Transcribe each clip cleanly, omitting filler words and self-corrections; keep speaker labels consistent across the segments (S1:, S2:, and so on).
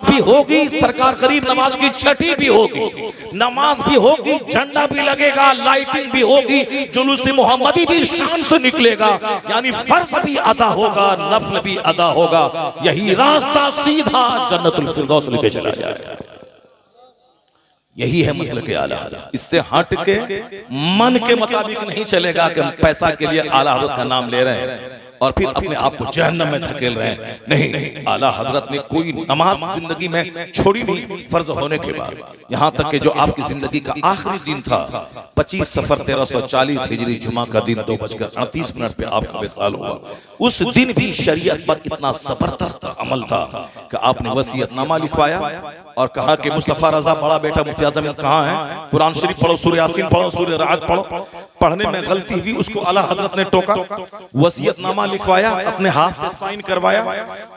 S1: भी होगी, सरकार करीब नमाज की छठी भी होगी, नमाज भी होगी, झंडा भी लगेगा, लाइटिंग भी होगी, जुलूस मोहम्मदी भी शान से निकलेगा, यानी फर्ज भी अदा होगा, नफल भी अदा होगा। यही रास्ता सीधा जन्नतुल फिरदौस लेके चला जाएगा। यही है मसले के आला हज़रत। इससे हट के मन के मुताबिक नहीं चलेगा कि हम पैसा के लिए आला हज़रत का नाम ले रहे हैं और फिर अपने आप को जहन्नम में धकेल रहे हैं। नहीं, आला हजरत ने कोई नमाज जिंदगी में छोड़ी नहीं फर्ज होने के बाद। यहाँ तक कि जो आपकी जिंदगी का आखिरी दिन था, 25 सफर 1340 हिजरी जुमा का दिन 2:38 पे आपका विसाल हुआ। उस दिन भी शरीयत पर इतना जबरदस्त अमल था कि आपने वसीयतनामा लिखवाया और कहा कि मुस्तफा रजा बड़ा बेटा मुफ्ती आजम कहाँ है, कुरान शरीफ पढ़ो, सूरह यासीन पढ़ो, सूरह राअद पढ़ो। पढ़ने में गलती हुई, उसको आला हजरत ने टोका, वसीयतनामा लिखवाया, अपने हाथ से साइन करवाया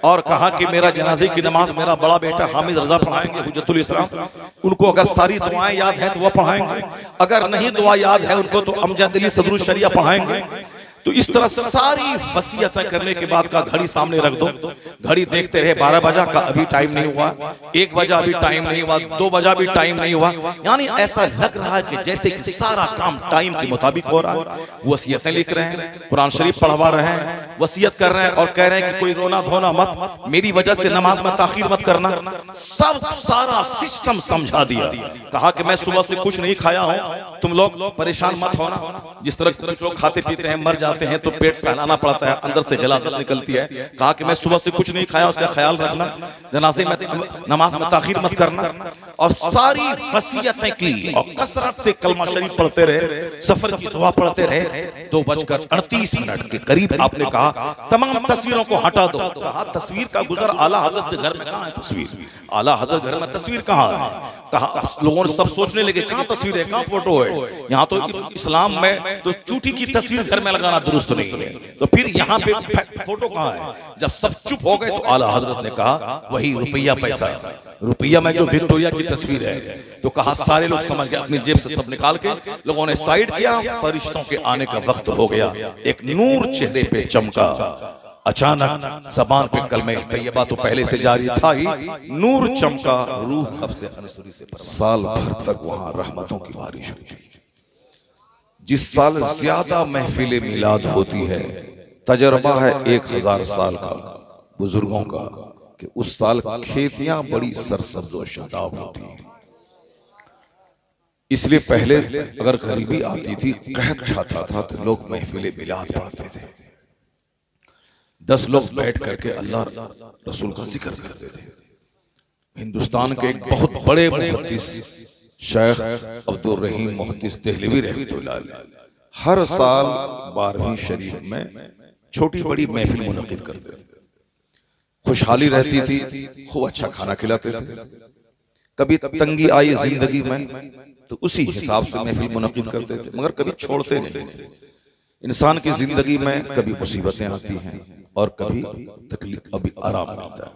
S1: और कहा कि मेरा जनाजे की नमाज मेरा बड़ा बेटा हामिद रजा पढ़ाएंगे, हुज्जतुल इस्लाम। उनको अगर सारी दुआएं याद हैं तो वह पढ़ाएंगे, अगर नहीं दुआ याद है उनको तो अमजद अली सदरुल शरिया पढ़ाएंगे। तो इस तरह सारी वसीयतें करने के बाद का घड़ी सामने रख दो, घड़ी देखते रहे, 12 बजा का अभी टाइम नहीं हुआ, 1 बजा अभी टाइम नहीं हुआ, 2 बजा भी टाइम नहीं हुआ, यानी ऐसा लग रहा है कि जैसे कि सारा काम टाइम के मुताबिक हो रहा है। वसीयतें लिख रहे हैं, कुरान शरीफ पढ़वा रहे हैं, वसीयत कर रहे हैं और कह रहे हैं कि कोई रोना धोना मत, मेरी वजह से नमाज में ताखीर मत करना। सब सारा सिस्टम समझा दिया, कहा कि मैं सुबह से कुछ नहीं खाया हूं, तुम लोग परेशान मत होना। जिस तरह कुछ लोग खाते पीते हैं, मर जाते हैं तो पेट सहलाना पड़ता है, अंदर से गलाजत निकलती है। कहा कि मैं सुबह से कुछ नहीं खाया, उसका ख्याल रखना, जनाजे में नमाज में ताखीर मत करना। और सारी वसीयतें की और कसरत से कलमा शरीफ पढ़ते रहे, सफर की दुआ पढ़ते रहे। 2:38 के करीब आपने कहा तमाम तस्वीरों को हटा दो। कहा तस्वीर का गुजर आला हजरत के घर में कहाँ है तस्वीर, आला हजरत घर में तस्वीर कहाँ है। कहा लोगों ने सब सोचने लगे कहाँ तस्वीर है, कहाँ फोटो है। यहाँ तो इस्लाम में तो चूटी की तस्वीर घर में लगाना दुरुस्त नहीं है, तो फिर यहाँ पे फोटो कहाँ है। जब सब चुप हो गए तो आला हजरत ने कहा वही रुपया पैसा, रुपया में जो विक्टोरिया की तस्वीर है। तो कहा सारे लोग समझ गए, अपनी जेब से सब निकाल के लोगों ने साइड किया। फरिश्तों के आने का वक्त हो गया, एक नूर चेहरे पे चमका। अचानक जबान पे कलमे तैयबा तो पहले से जारी था ही, नूर चमका, रूह कब से अनसुरी से साल भर तक वहां रहमतों की बारिश हुई। जिस साल ज्यादा महफिले मिलाद होती है, तजर्बा है 1000 साल का बुजुर्गों का, कि उस साल खेतियां बड़ी सरसब्ज और शादाब होती हैं। इसलिए पहले अगर गरीबी आती थी, कहत छाता था, तो लोग महफिले मिलाद पढ़ते थे। 10 लोग बैठ करके अल्लाह रसूल का जिक्र करते थे। हिंदुस्तान के एक बहुत बड़े मुहद्दिस शेख अब्दुल रहीम मुहद्दिस देहलवी रहमतुल्लाह अलैह हर साल 12वीं शरीफ में छोटी बड़ी महफिल मुनक़िद करते थे। खुशहाली रहती थी, खूब अच्छा खाना खिलाते थे। कभी तंगी आई जिंदगी में तो उसी हिसाब से महफिल मुनक़िद करते थे, मगर कभी छोड़ते नहीं थे। इंसान की जिंदगी में कभी मुसीबतें आती हैं और कभी तकलीफ, कभी आराम मिलता है।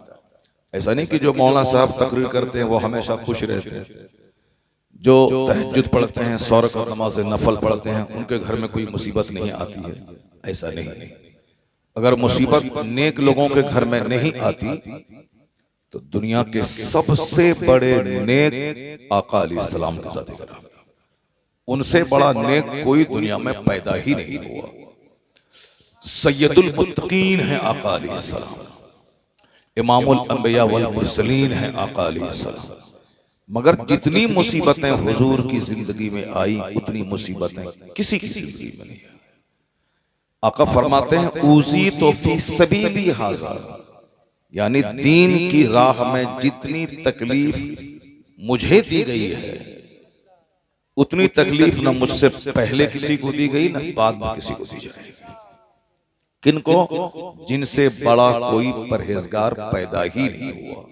S1: ऐसा नहीं कि जो मौलाना साहब तकरीर करते हैं वो हमेशा खुश रहते हैं, जो तहज्जुद पढ़ते हैं, 100 रकात नमाज नफल पढ़ते हैं, उनके घर में कोई मुसीबत नहीं आती है। ऐसा नहीं। अगर मुसीबत नेक लोगों के घर में नहीं आती तो दुनिया के सबसे बड़े नेक आका अलैहिस्सलाम के साथ करा, उनसे बड़ा नेक कोई दुनिया में पैदा ही नहीं हुआ। सैयदुल मुत्तकीन है आका अलैहिस्सलाम, इमामुल अंबिया वल मुरसलीन है आका अलैहिस्सलाम। मगर जितनी मुसीबतें हुजूर की जिंदगी में आई, उतनी मुसीबतें किसी की जिंदगी में नहीं। आका फरमाते हैं ऊज़ी तो फी सबीली हाज़ा, यानी दीन की राह में जितनी तकलीफ मुझे दी गई है, उतनी तकलीफ न मुझसे पहले किसी को दी गई, न बाद में किसी को दी जाएगी। किनको? जिनसे बड़ा कोई परहेजगार पैदा ही नहीं हुआ।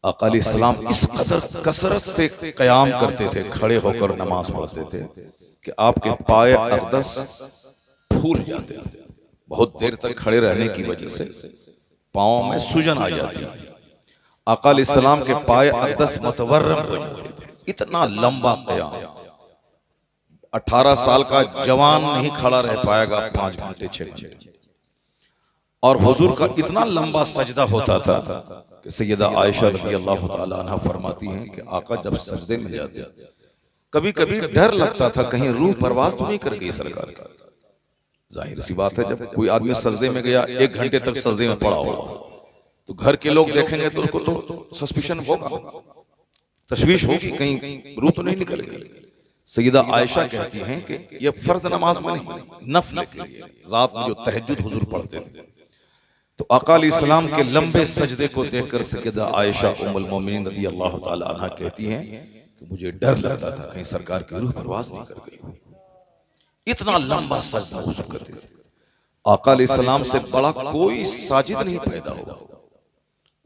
S1: आका अलैहिस्सलाम इस कदर कसरत से क़याम करते थे, खड़े होकर नमाज पढ़ते थे कि आपके पाए अक़दस फूल जाते थे। बहुत देर तक खड़े रहने की वजह से पाँव में सूजन आ जाती। आका अलैहिस्सलाम के पाए अक़दस मतवर्रम हो जाते थे। इतना लंबा क़याम 18 साल का जवान नहीं खड़ा रह पाएगा 5 घंटे 6 घंटे। और हुजूर का इतना लंबा सजदा होता था कि सैयदा आयशा रज़ियल्लाहु ताला अन्हा फरमाती हैं कि आका जब सजदे में जाते कभी कभी डर लगता था कहीं रूह परवास तो नहीं कर गई सरकार का। जाहिर सी बात है जब कोई आदमी सजदे में गया 1 घंटे तक सजदे में पड़ा होगा तो घर के लोग देखेंगे तो उनको तो सस्पिशन होगा, तशवीश होगी कहीं रूह तो नहीं निकल गई। सैयदा आयशा कहती हैं कि ये फर्ज नमाज में नहीं, नफल के लिए रात में जो तहज्जुद हुजूर पढ़ते थे तो आका अलैहिस्सलाम के लंबे सजदे को देखकर सैयदा आयशा उम्मुल मोमिनीन रज़ियल्लाहु ताला अन्हा कहती हैं कि मुझे डर लगता था कहीं सरकार की रूह परवास नहीं कर गई। इतना लंबा सजदा हुजूर करते थे। आका अलैहिस्सलाम से बड़ा कोई साजिद नहीं पैदा होगा,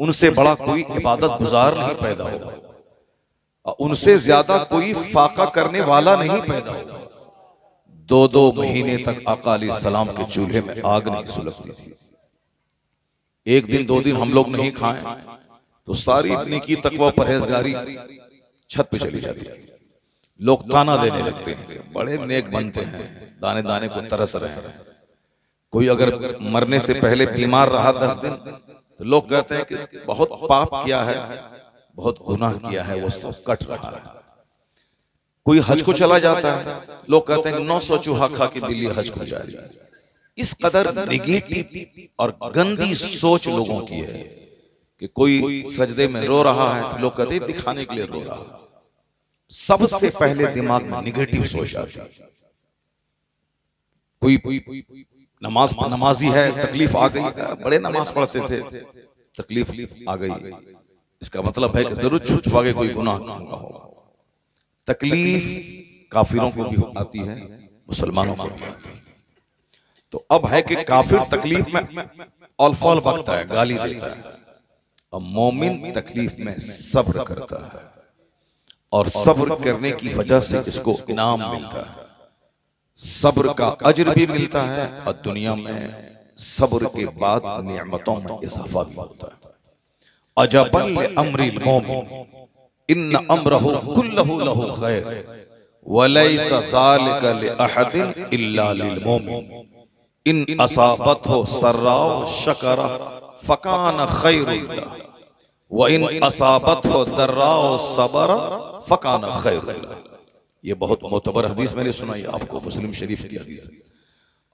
S1: उनसे बड़ा कोई इबादत गुजार नहीं पैदा होगा, उनसे ज्यादा कोई फाका करने वाला नहीं पैदा होगा। 2-2 महीने तक आका अलैहिस्सलाम के चूल्हे में आग नहीं सुलगती थी। 1 दिन 2 दिन हम लोग नहीं खाएं तो सारी नेकी तकवा परहेजगारी छत पे चली जाती है। लोग ताना देने लगते हैं, बड़े नेक बनते हैं, दाने दाने को तरस रहे हैं। कोई अगर मरने से पहले बीमार रहा 10 दिन तो लोग कहते हैं कि बहुत पाप किया है, बहुत गुनाह किया है, वो सब कट रहा है। कोई हज को चला जाता है, लोग कहते हैं 900 चूहा खा के बिल्ली हज को जा रही है। इस कदर नेगेटिव और गंदी सोच लोगों की है कि कोई सजदे में रो रहा है तो लोग कहते हैं दिखाने के लिए रो रहा है। सबसे पहले दिमाग में नेगेटिव सोच आती है। कोई नमाजी है, तकलीफ आ गई, बड़े नमाज पढ़ते थे, तकलीफ आ गई, इसका मतलब है कि जरूर छुपा के कोई गुनाह होगा। तकलीफ काफिरों को भी आती है, मुसलमानों को भी आती है। तो अब है कि काफिर तकलीफ में औल-फौल बकता है, गाली देता है, और मोमिन तकलीफ में सब्र करता है और सब्र करने की वजह से इसको इनाम मिलता है। सब्र का अज्र भी मिलता है और दुनिया में सब्र के बाद नियमतों में इजाफा भी होता है। अजबन लिअम्रिल मोमिन इन्न अम्रहु कुल्लहु लहु खैर वलैसा ज़ालिका लिअहदिन इल्ला लिलमोमिन इन असाबतहु सर्राउ शकरा फकान खैरुन लहु व इन असाबतहु दर्राउ सबरा फकान खैरुन लहु। ये बहुत मोतबर हदीस मैंने सुनाई आपको, मुस्लिम शरीफ की हदीस है।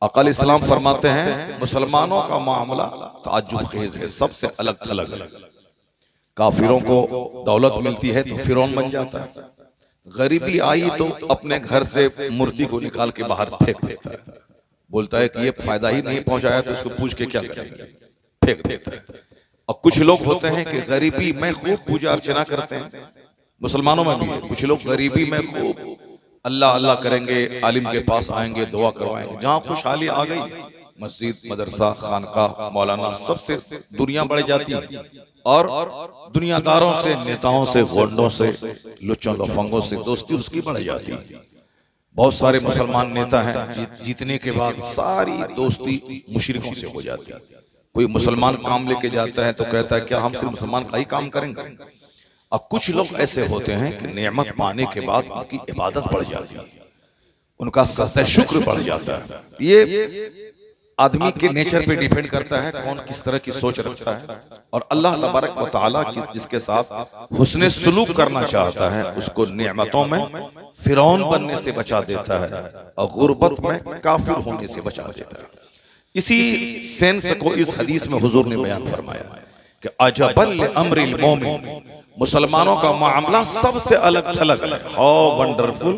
S1: आका अलैहिस्सलाम फरमाते हैं मुसलमानों का मामला ताज्जुब खेज है, सबसे अलग थलग है। काफिरों को दौलत मिलती है तो फिरौन बन जाता है, गरीबी आई तो अपने घर से मूर्ति को निकाल के बाहर फेंक देता है, बोलता है कि ये फायदा ही नहीं पहुंचाया तो उसको पूछ के क्या करेंगे, फेंक देता है। और कुछ लोग होते हैं कि गरीबी में खूब पूजा अर्चना करते हैं, मुसलमानों में भी है। कुछ लोग गरीबी में खूब अल्लाह अल्लाह करेंगे, आलिम के पास आएंगे, दुआ करवाएंगे। जहां खुशहाली आ गई, मस्जिद, मदरसा, खानका, मौलाना, सबसे दुनिया बढ़ जाती है और दुनियादारों से, नेताओं से, गोंडों से, लुच्चों लफंगों से दोस्ती उसकी बढ़ जाती है। बहुत सारे मुसलमान नेता हैं जीतने के बाद सारी दोस्ती मुशरिकों से हो जाती है। कोई मुसलमान काम लेके जाता है तो कहता है क्या हम सिर्फ मुसलमान का ही काम करेंगे। और कुछ लोग ऐसे होते हैं कि नेमत पाने के बाद उनकी इबादत बढ़ जाती है, उनका सजदा शुक्र बढ़ जाता है। ये आदमी के नेचर पे डिपेंड करता है कौन किस तरह की सोच रखता है। और अल्लाह तबारक व तआला जिसके साथ हुस्ने सुलूक करना चाहता है उसको नेमतों में फिरौन बनने से बचा देता है और गुर्बत में काफिर होने से बचा देता है। इसी सेंस को इस हदीस में हुजूर ने बयान फरमाया कि अजबल लिअम्रिल मोमिन, मुसलमानों का मामला सबसे अलग थलग है। How wonderful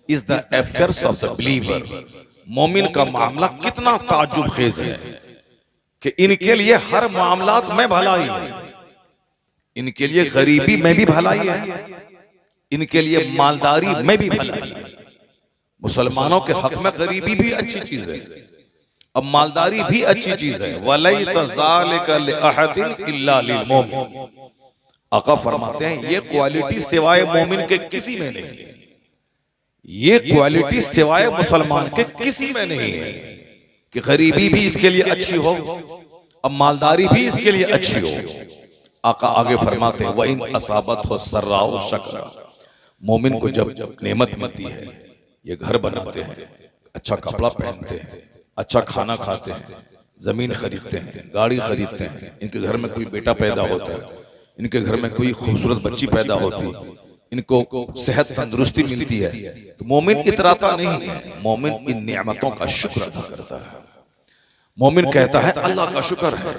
S1: is the affairs of the believer. मोमिन का मामला कितना ताज्जुब खेज है कि इनके लिए हर मामलात में भलाई है, इनके लिए गरीबी में भी भलाई है, इनके लिए मालदारी में भी भलाई है। मुसलमानों के हक में गरीबी भी अच्छी चीज है, अब मालदारी भी अच्छी चीज है। वलैसा ज़ालिका लिअहदिन इल्ला लिलमोमिन। आका फरमाते हैं ये क्वालिटी सिवाय मोमिन के किसी में नहीं है, ये क्वालिटी सिवाय मुसलमान के किसी में नहीं है कि गरीबी भी इसके लिए अच्छी हो अब मालदारी भी इसके लिए अच्छी हो। आका आगे फरमाते हैं वइन असाबत हो सर्राउ शकरा। मोमिन को जब नेमत मिलती है, ये घर बनाते हैं, अच्छा कपड़ा पहनते हैं, अच्छा खाना खाते हैं, जमीन खरीदते हैं, गाड़ी खरीदते हैं, इनके घर में कोई बेटा पैदा होता है, इनके घर में कोई खूबसूरत बच्ची पैदा होती, इनको सेहत तंदुरुस्ती मिलती है, तो मोमिन इतराता नहीं है, मोमिन इन नियामतों का शुक्र अदा करता है। मोमिन कहता है अल्लाह का शुक्र है।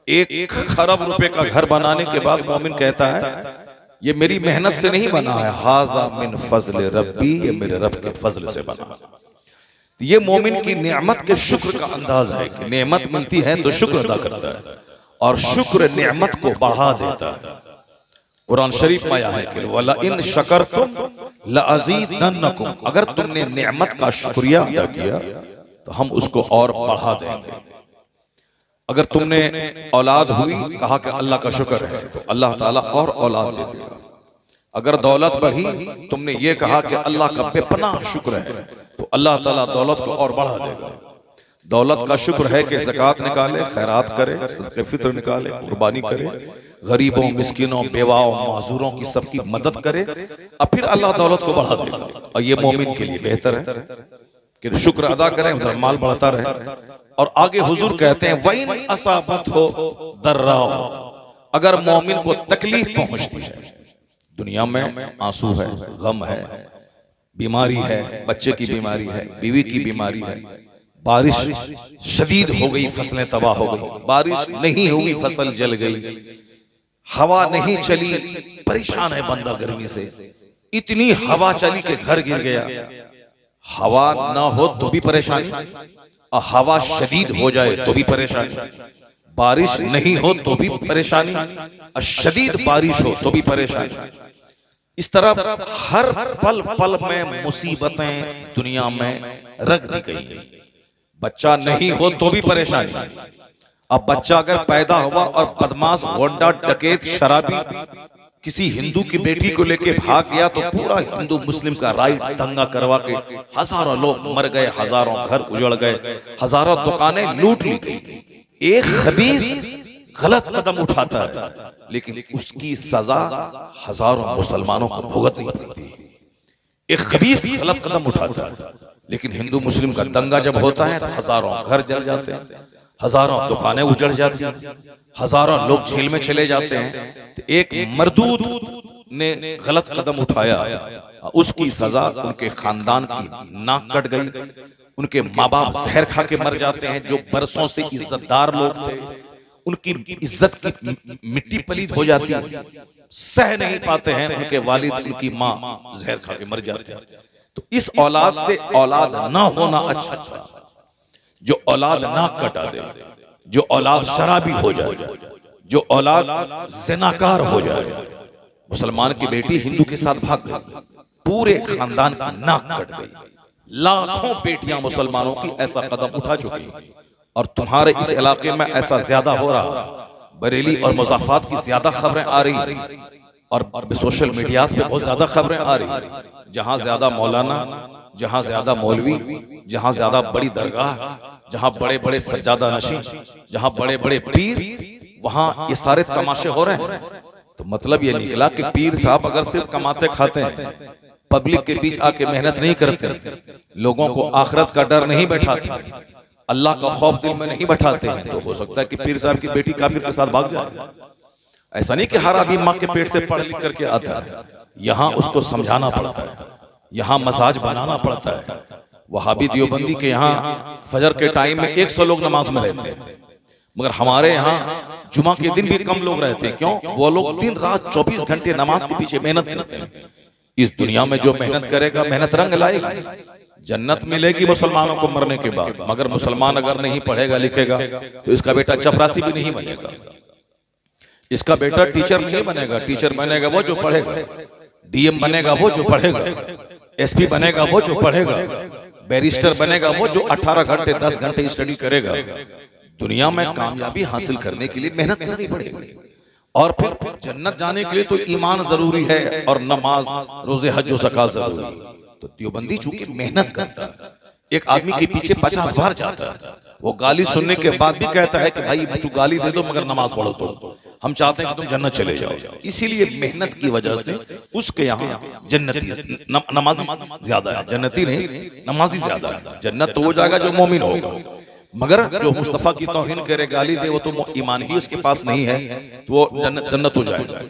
S1: 1 खरब रुपए का घर बनाने के बाद मोमिन कहता है ये मेरी मेहनत से नहीं बना है, हाजा मिन फजल रब्बी, ये मेरे रब के फजल से बना। ये मोमिन की नेमत के शुक्र का अंदाज है कि नेमत मिलती है तो शुक्र अदा करता है, और शुक्र नेमत को बढ़ा देता है। कुरान शरीफ में आया है कि वला इन शकरतुम लअज़ीदन्नकुम, अगर तुमने नेमत का शुक्रिया अदा किया तो हम उसको और बढ़ा देंगे। अगर तुमने औलाद हुई, कहा कि अल्लाह का शुक्र है, तो अल्लाह ताला और औलाद दे देगा। अगर दौलत बढ़ी, तुमने ये कहा कि अल्लाह का बेपनाह शुक्र है, तो अल्लाह ताला दौलत को और बढ़ा देगा। दौलत का शुक्र है कि ज़कात निकाले, खैरात करे, सदक़े फित्र निकाले, कुर्बानी करे, गरीबों, मिस्किनों, बेवाओं, माजूरों की सबकी मदद करे, और फिर अल्लाह दौलत को बढ़ा देगा। और ये मोमिन के लिए बेहतर है कि शुक्र अदा करें, उधर माल बढ़ता रहे। और आगे हुजूर कहते हैं वइन असाबत हो दर्राओ, अगर मोमिन को तकलीफ पहुंचती है, दुनिया में आंसू है, गम है, बीमारी है, बच्चे की बीमारी है, बीवी की बीमारी है, बारिश शदीद हो गई, फसलें तबाह हो गई, बारिश नहीं हुई, फसल जल गई, हवा नहीं चली, परेशान है बंदा गर्मी से, इतनी हवा चली कि घर गिर गया। हवा ना हो तो भी परेशानी, और हवा शदीद हो जाए तो भी परेशानी, बारिश नहीं हो तो भी परेशानी, और शदीद बारिश हो तो भी परेशानी। इस तरह हर पल पल में मुसीबतें दुनिया में रख दी गई। बच्चा नहीं हो तो भी परेशानी, अब बच्चा अगर पैदा हुआ और बदमाश, गोंडा, डकैत, शराबी किसी हिंदू की बेटी को लेके भाग गया, तो पूरा हिंदू मुस्लिम का राइट दंगा करवा के हजारों लोग मर गए, हजारों घर उजड़ गए, हजारों दुकानें लूट ली गई। एक खबीस गलत कदम उठाता है, लेकिन उसकी सजा हजारों मुसलमानों को भुगतनी पड़ती है। एक खबीस गलत कदम उठाता है, लेकिन हिंदू मुस्लिम का दंगा जब होता है तो हजारों घर जल जाते हैं, हजारों दुकानें उजड़ जाती हैं, हजारों लोग जेल में चले जाते हैं। तो एक मरदूद ने गलत कदम उठाया, उसकी सजा उनके खानदान की नाक कट गई, उनके माँ बाप जहर खा के मर जाते हैं, जो बरसों से इज्जतदार लोग थे, उनकी इज्जत की मिट्टी पलीद हो जाती है, सह नहीं पाते हैं, उनके वालिद, उनकी माँ जहर खा के मर जाते हैं। तो इस औलाद से औलाद ना होना अच्छा था, जो औलाद नाक कटा दे, जो औलाद शराबी हो जाए, जो औलाद ज़िनाकार हो जाए। मुसलमान की बेटी हिंदू के साथ भाग गई, पूरे खानदान की नाक कट गई। लाखों बेटियां मुसलमानों की ऐसा कदम उठा चुकी, और तुम्हारे इस इलाके में ऐसा ज्यादा हो रहा। बरेली और मुज़ाफ़ात की ज्यादा खबरें आ रही, और सोशल मीडिया पे बहुत ज्यादा खबरें आ रही। जहां ज्यादा मौलाना, जहां ज्यादा मौलवी, जहां ज्यादा बड़ी दरगाह, जहां बड़े बड़े सज्जादा नशीं, जहां बड़े बड़े पीर, वहां ये सारे तमाशे हो रहे हैं। तो मतलब ये निकला कि पीर साहब अगर सिर्फ कमाते खाते हैं, पब्लिक के बीच आके मेहनत नहीं करते, लोगों को आखिरत का डर नहीं बैठाते, अल्लाह का खौफ दिल में नहीं बैठाते हैं, तो हो सकता है कि पीर साहब की बेटी काफिर के साथ भाग जाए। ऐसा नहीं कि हर आदमी माँ के पेट से पढ़ लिख करके आता है, यहाँ उसको समझाना पड़ता है, यहाँ मसाज बनाना पड़ता है। वहाबी देवबंदी के यहाँ फजर के टाइम में 100 लोग नमाज में रहते हैं, मगर हमारे यहाँ जुमा के दिन भी कम लोग रहते हैं। क्यों? वो लोग दिन रात 24 घंटे नमाज के पीछे मेहनत करते हैं। इस दुनिया में जो मेहनत करेगा, मेहनत रंग लाएगी, जन्नत मिलेगी मुसलमानों को मरने के बाद। मगर मुसलमान अगर नहीं पढ़ेगा लिखेगा तो इसका बेटा चपरासी भी नहीं बनेगा, इसका बेटा टीचर नहीं बनेगा। टीचर बनेगा वो जो पढ़ेगा, डीएम बनेगा वो जो पढ़ेगा, एसपी बनेगा वो जो पढ़ेगा, बैरिस्टर बनेगा वो जो 18 घंटे 10 घंटे स्टडी करेगा। दुनिया में कामयाबी हासिल करने के लिए मेहनत करनी पड़ेगी, और फिर जन्नत जाने के लिए तो ईमान जरूरी है, और नमाज, रोजे, हज और ज़कात जरूरी है। तो देवबंदी चूंकि मेहनत करता है, एक आदमी के पीछे 50 बार जाता है, वो गाली सुनने के बाद भी कहता है कि भाई तू गाली दे दो मगर नमाज पढ़ो, तो हम चाहते हैं कि तुम जन्नत चले जाओ। इसीलिए मेहनत की वजह से उसके यहाँ जन्नती नमाजी ज्यादा है, जन्नती नहीं नमाजी ज्यादा है। जन्नत तो हो जाएगा जो मोमिन होगा, मगर जो मुस्तफ़ा की तौहीन करे, गाली दे, वो तो ईमान ही उसके पास नहीं है, तो वो जन्नत हो जाएगा।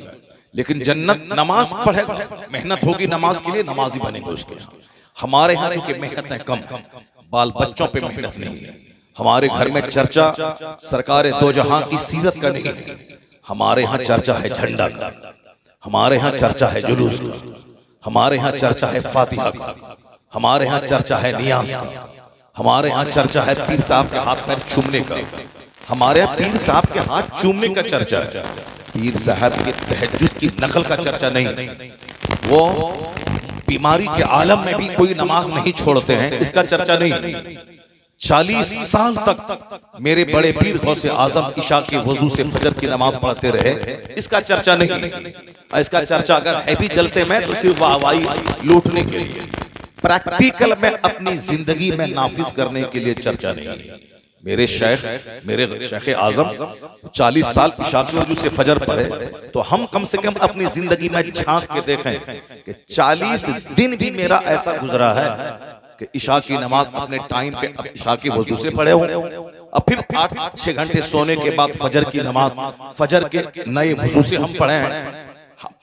S1: लेकिन जन्नत नमाज पढ़ेगा, मेहनत होगी नमाज के लिए, नमाजी बनेगा उसके। हमारे यहाँ चूंकि मेहनतें कम, बाल बच्चों पे मेहनत नहीं है, हमारे घर में चर्चा सरकार दो जहां की सीरत का नहीं है, हमारे यहाँ चर्चा है झंडा का, हमारे यहाँ चर्चा है जुलूस का, हमारे यहाँ चर्चा है फातिहा का, हमारे यहाँ चर्चा है नियाज का, हमारे यहाँ चर्चा है पीर साहब के हाथ में चूमने का, हमारे यहाँ पीर साहब के हाथ चूमने का चर्चा है। पीर साहब के तहज्जुद की नकल का चर्चा नहीं, वो बीमारी के आलम में भी कोई नमाज नहीं छोड़ते हैं, इसका चर्चा नहीं। 40 साल तक मेरे बड़े पीर गौसे आजम इशा के वजू से फजर की नमाज पढ़ते रहे, इसका चर्चा नहीं। इसका चर्चा अगर है भी जलसे में तो सिर्फ वाहवाही लूटने के लिए, प्रैक्टिकल में अपनी जिंदगी में नाफिज करने के लिए चर्चा नहीं। मेरे शेख आजम 40 साल इशा की वजू से फजर पढ़े, तो हम कम से कम अपनी जिंदगी में झांक के देखें कि 40 दिन भी मेरा ऐसा गुजरा है कि इशा की नमाज अपने टाइम पे इशा की वजू से पढ़े हो, और फिर 8-6 घंटे सोने के बाद फजर की नमाज फजर के नए वजू से हम पढ़े हैं।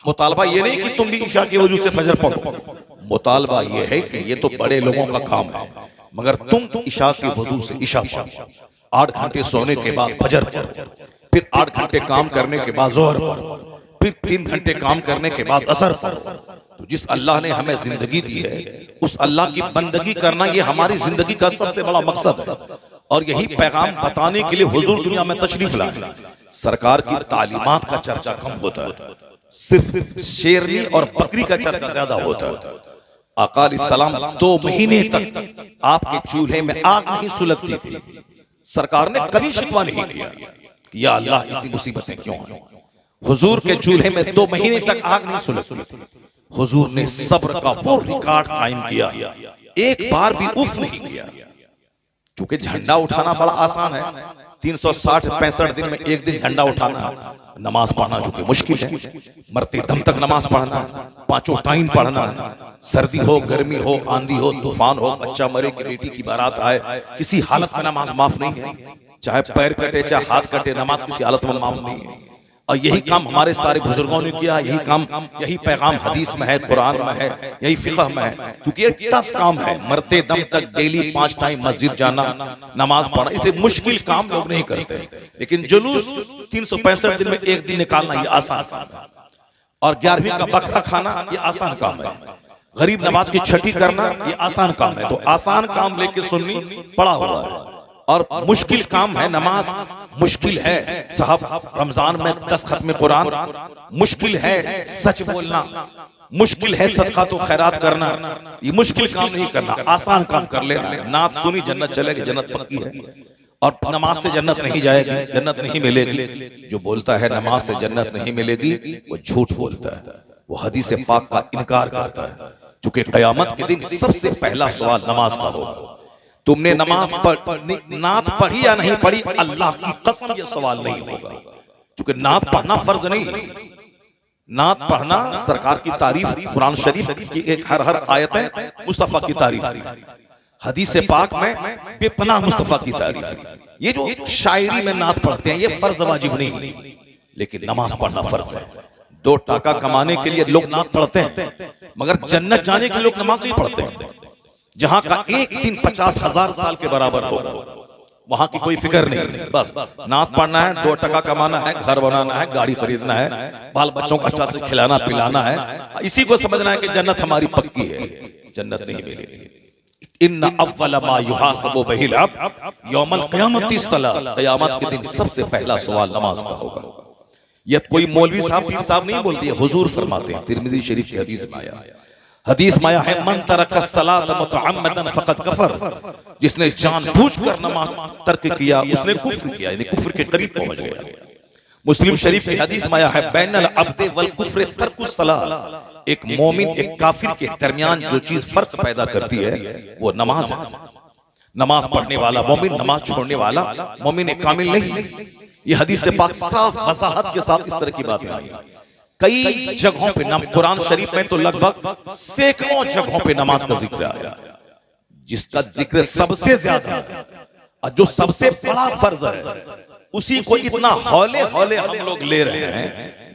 S1: मुतालबा ये नहीं कि तुम भी इशा की वजू से फजर पढ़ो, मुतालबा ये है कि ये तो बड़े लोगों का काम है, मगर तुम इशा के वजू से इशा पढ़ो, 8 घंटे सोने के बाद फजर पढ़ो, फिर 8 घंटे काम करने के बाद जोहर पढ़ो, फिर 3 घंटे काम करने के बाद असर पढ़ो। तो जिस अल्लाह ने हमें जिंदगी दी है, उस अल्लाह की बंदगी करना ये हमारी जिंदगी का सबसे बड़ा मकसद है, और यही पैगाम बताने के लिए हुजूर दुनिया में तशरीफ लाए। सरकार की तालीमात का चर्चा कम होता है, सिर्फ शेरनी और बकरी का चर्चा ज्यादा होता है। आका अलैहिस्सलाम 2 महीने तक आपके चूल्हे में आग नहीं सुलगती थी, सरकार ने कभी शिकवा नहीं किया कि या अल्लाह इतनी मुसीबतें क्यों हैं। हुजूर के चूल्हे में 2 महीने तक आग नहीं सुलगती थी, हुजूर ने सब्र का वो रिकॉर्ड कायम किया, एक बार भी उफ नहीं किया। क्योंकि झंडा उठाना बड़ा आसान है, 360-65 दिन में एक दिन झंडा उठाना, नमाज पढ़ना चूंकि मुश्किल है, मरते दम तक नमाज पढ़ना, 5 टाइम पढ़ना, सर्दी हो गर्मी हो आंधी हो तूफान हो, बच्चा मरे कि बेटी की बारात आए, किसी हालत में नमाज माफ नहीं है, चाहे पैर कटे चाहे हाथ कटे, नमाज किसी हालत में माफ नहीं है। और यही काम हमारे सारे बुजुर्गों ने किया, यही काम यही पैगाम हदीस में है, कुरान में है, यही फिक़ह में है। क्योंकि ये टफ काम है, मरते दम तक डेली 5 टाइम मस्जिद जाना, नमाज पढ़ना, इसलिए मुश्किल काम लोग नहीं करते। लेकिन जुलूस 365 दिन में एक दिन निकालना ये आसान काम है, और 11वीं का बकरा खाना ये आसान काम है, गरीब नवाज की छठी करना ये आसान काम है। तो आसान काम लेके सुन्नी पड़ा हुआ है, और मुश्किल काम है नमाज, मुश्किल है साहब रमजान में 10 खत्म कुरान, मुश्किल है सच बोलना, मुश्किल है सदका तो खैरात करना, ये मुश्किल काम नहीं करना, आसान काम कर लेना। नात सुनी जन्नत चलेगी, जन्नत पक्की है, और नमाज से जन्नत नहीं जाएगी, जन्नत नहीं मिलेगी। जो बोलता है नमाज से जन्नत नहीं मिलेगी वो झूठ बोलता है, वो हदीस पाक का इनकार करता है। चूंकि क़यामत के दिन सबसे पहला सवाल नमाज का होगा, तुमने नमाज नात पढ़ी या नहीं पढ़ी, अल्लाह की कसम ये सवाल नहीं होगा। क्योंकि नात पढ़ना फर्ज नहीं है, नात पढ़ना सरकार की तारीफ, कुरान शरीफ की हर आयत है मुस्तफा की तारीफ, हदीस पाक में बेपनाह मुस्तफा की तारीफ। ये जो शायरी में नात पढ़ते हैं ये फर्ज वाजिब नहीं, लेकिन नमाज पढ़ना फर्ज है। 2 टाका कमाने के लिए लोग नात पढ़ते हैं, मगर जन्नत जाने के लिए लोग नमाज नहीं पढ़ते हैं। जहां का एक दिन 50,000 साल के बराबर हो, वहां की कोई फिक्र नहीं, बस नात पढ़ना है, 2 टका कमाना है, घर बनाना है, गाड़ी खरीदना है, बाल बच्चों को अच्छा से खिलाना पिलाना है, इसी को समझना है कि जन्नत हमारी पक्की है। जन्नत नहीं मिलेगी। इन्ना अव्वल मा युहासबु बिहिल अब्द यौमल क़ियामति सलात, क़यामत के दिन सबसे पहला सवाल नमाज का होगा। ये कोई मौलवी साहब पीर साहब नहीं बोलते, हुजूर फरमाते हैं, तिरमिज़ी शरीफ की हदीस में आया है। हदीस में आया है मन तरक सलात मुतअम्मदन फक़द कफर, जिसने जानबूझकर नमाज तर्क किया उसने कुफ्र किया, यानी कुफ्र के करीब पहुंच गया। मुस्लिम शरीफ की हदीस में आया है बैनल अब्द वल कुफ्र तर्कुस सलात, एक मोमिन एक काफिर के दरमियान जो चीज फर्क पैदा करती है वो नमाज है। नमाज पढ़ने वाला मोमिन, नमाज छोड़ने वाला मोमिन एक कामिल नहीं। ये हदीस से पाक साफ वजाहत के साथ इस तरह की बातें आई। कई जगहों पे नाम, कुरान शरीफ में तो लगभग सैकड़ों जगहों पे नमाज का जिक्र आया, जिसका जिक्र सबसे ज्यादा और जो सबसे बड़ा फर्ज है उसी को इतना हौले हौले हम लोग ले रहे हैं,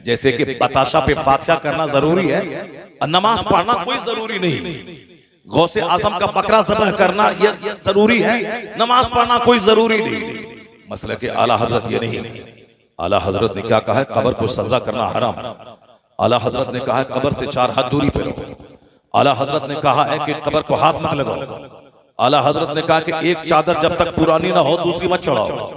S1: जैसे कि बताशा पे फातिहा करना जरूरी है और नमाज पढ़ना कोई जरूरी नहीं। गौसे आजम का बकरा ज़बह करना यह जरूरी है, नमाज पढ़ना कोई जरूरी नहीं। मसला कि आला हजरत ये नहीं। आला हजरत ने क्या कहा है? कब्र को सजदा करना हराम। आला हजरत ने कहा है कब्र से 4 हाथ दूरी पे रहो। आला हजरत ने कहा है कि कब्र को हाथ मत लगाओ। आला हजरत ने कहा कि एक चादर जब तक पुरानी ना हो दूसरी मत चढ़ाओ।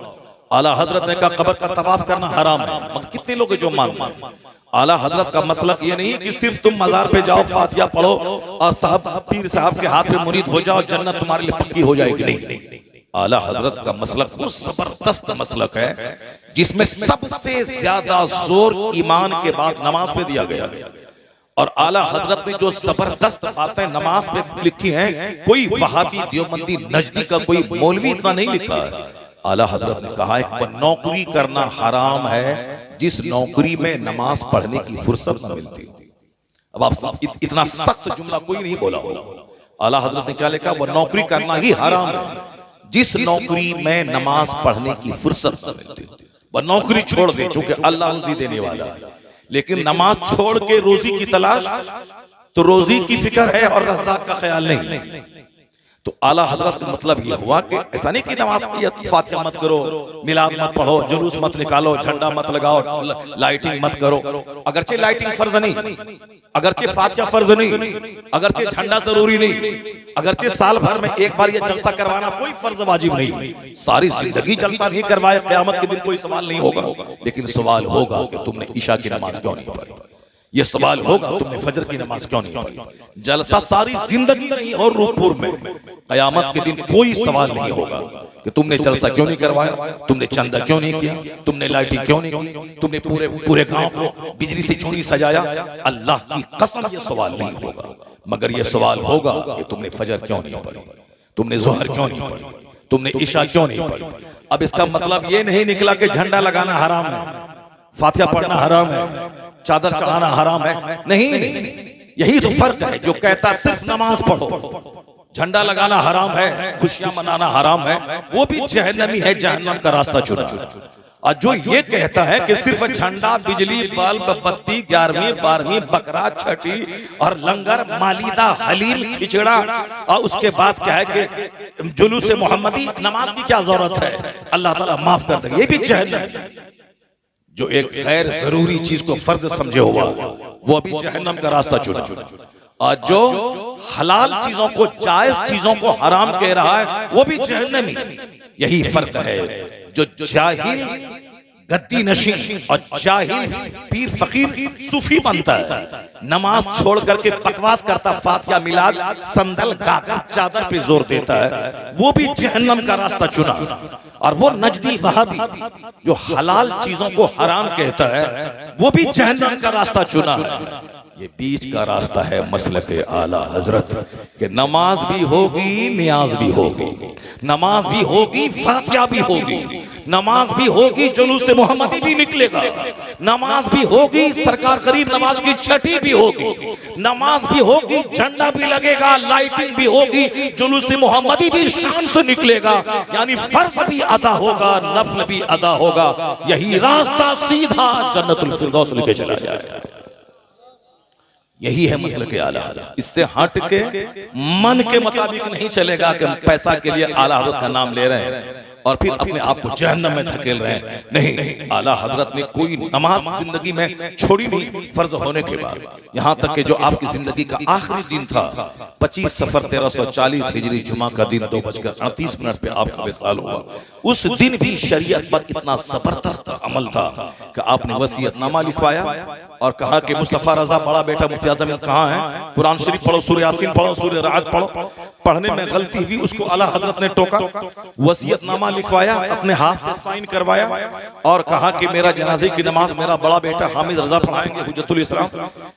S1: आला हजरत ने कहा कब्र का तवाफ करना हराम है। मगर कितने लोग जो मानते हैं? आला हजरत का मसलक ये नहीं कि सिर्फ तुम मजार पे जाओ, फातिहा पढ़ो और साहब पीर साहब के हाथ में मुरीद हो जाओ, जन्नत तुम्हारे लिए पक्की हो जाएगी। नहीं, आला हजरत का मसलक वो जबरदस्त मसलक है जिसमें सबसे ज्यादा जोर ईमान के बाद नमाज पे दिया गया है। और आला हजरत ने जो जबरदस्त बातें नमाज पे लिखी हैं, कोई वहाबी देवबंदी नजदी का कोई मौलवी इतना नहीं लिखा है। आला हजरत ने कहा है नौकरी करना हराम है जिस नौकरी में नमाज पढ़ने की फुर्सत न मिलती। अब आप इतना सख्त जुमला कोई नहीं बोला होगा। आला हजरत ने क्या लिखा? वो नौकरी करना ही हराम है जिस नौकरी में नमाज पढ़ने की फुर्सत न मिलती। वह नौकरी छोड़ दे, चूंकि अल्लाह रोजी देने वाला है, लेकिन नमाज छोड़ के रोजी की तलाश, तो रोजी की फिक्र है और रज़ाक का ख्याल नहीं। तो आला हजरत का मतलब यह हुआ कि ऐसा नहीं कि नमाज की फातिहा मत करो, मिलाद मत पढ़ो, जुलूस मत निकालो, झंडा मत लगाओ, लाइटिंग मत करो। अगरचे लाइटिंग फर्ज नहीं, अगरचे फातिहा फर्ज नहीं, अगरचे झंडा जरूरी नहीं, अगरचे साल भर में एक बार ये जलसा करवाना कोई फर्ज वाजिब नहीं। सारी जिंदगी जलसा नहीं करवाए, क़यामत के दिन कोई सवाल नहीं होगा। लेकिन सवाल होगा कि तुमने ईशा की नमाज क्यों नहीं पढ़ी, ये सवाल होगा तुमने फजर की नमाज क्यों नहीं पढ़ी। जलसा सारी जिंदगी नहीं और रूपपुर में, क़यामत के दिन कोई सवाल नहीं होगा कि तुमने जलसा क्यों नहीं करवाया, तुमने चंदा क्यों नहीं किया, तुमने लाइटिंग क्यों नहीं की, तुमने पूरे पूरे गांव को बिजली से क्यों नहीं सजाया। अल्लाह की कसम ये सवाल नहीं होगा, मगर ये सवाल होगा कि तुमने फजर क्यों नहीं पढ़ी, तुमने जोहर क्यों नहीं पढ़ी, तुमने ईशा क्यों नहीं पढ़ी। अब इसका मतलब ये नहीं निकला कि झंडा लगाना हराम है, फातिहा पढ़ना हराम है, चादर चढ़ाना हराम है। नहीं, यही तो फर्क है। जो कहता सिर्फ नमाज पढ़ो, झंडा लगाना हराम है, खुशियां मनाना हराम है, वो भी जहन्नमी है, जहन्नम का रास्ता चुना। और जो ये कहता है कि सिर्फ झंडा, बिजली, बल्ब, बत्ती, 11वीं 12वीं, बकरा, छठी और लंगर, मालिदा, हलीम, खिचड़ा, और उसके बाद क्या है कि जुलूस मोहम्मदी, नमाज की क्या जरूरत है, अल्लाह ताला माफ कर देगा, ये भी जहन्नम। जो एक गैर जरूरी चीज को फर्ज समझे हुआ वो अभी जहन्नम का रास्ता चुना। और जो हलाल चीजों को, जायज चीजों को हराम कह रहा है वो भी जहन्नमी। यही फर्क है। जो जाहिल गद्दी नशी और जाहिल पीर फकीर सूफी बनता है, नमाज छोड़ करके बकवास करता, फातिहा, मिलाद, संदल गाकर चादर पे जोर देता है, वो भी जहन्नम का रास्ता चुना। और वो नजदी वहाबी जो हलाल चीजों को हराम कहता है वो भी जहन्नम का रास्ता चुना है। ये बीच का रास्ता है मसलक आला हजरत के नमाज भी होगी, नियाज भी होगी, नमाज भी होगी, फातिहा भी होगी, नमाज भी होगी, जुलूस मोहम्मदी भी निकलेगा, नमाज भी होगी, सरकार करीब नमाज की छठी भी होगी, नमाज भी होगी, झंडा भी लगेगा, लाइटिंग भी होगी, जुलूस मोहम्मदी भी शान से निकलेगा। यानी फर्ज भी अदा होगा, नफल भी अदा होगा। यही रास्ता सीधा जन्नतुल फिरदौस लेके चला जाए। यही है मसले के आला हजरत। इससे हट के मन के मुताबिक नहीं चलेगा कि हम पैसा के लिए आला हजरत का नाम ले रहे हैं और फिर अपने आप को जहन्नम में धकेल रहे हैं। नहीं, आला हजरत ने कोई नमाज जिंदगी में छोड़ी नहीं फर्ज होने के बाद। यहाँ तक कि जो आपकी जिंदगी का आखिरी दिन था, 25 सफर 1340 हिजरी जुमा का दिन 2:38 पे आपका विसाल हुआ, उस दिन भी शरीयत पर इतना जबरदस्त अमल था कि आपने वसीयतनामा लिखवाया और कहा कि मुस्तफा रजा बड़ा बेटा मुफ्ती आजम कहाँ है, कुरान शरीफ पढ़ो, सूरह यासीन पढ़ो, सूरह राअद पढ़ो। पढ़ने में गलती हुई, उसको आला हजरत ने टोका, वसीयतनामा लिखवाया, अपने हाथ से साइन करवाया और कहा कि मेरा जनाजे की नमाज मेरा बड़ा बेटा हामिद रजा पढ़ाएंगे, हुज्जतुल इस्लाम।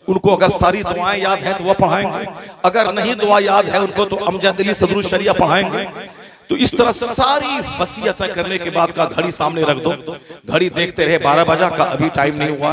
S1: उनको अगर सारी दुआएं याद हैं तो वह पढ़ाएंगे, अगर नहीं दुआ याद है उनको तो अमजद अली सदरुल शरिया पढ़ाएंगे। तो इस तरह सारी वसीयतें करने के बाद का घड़ी सामने रख दो, घड़ी देखते रहे 12 बजा का अभी टाइम नहीं हुआ,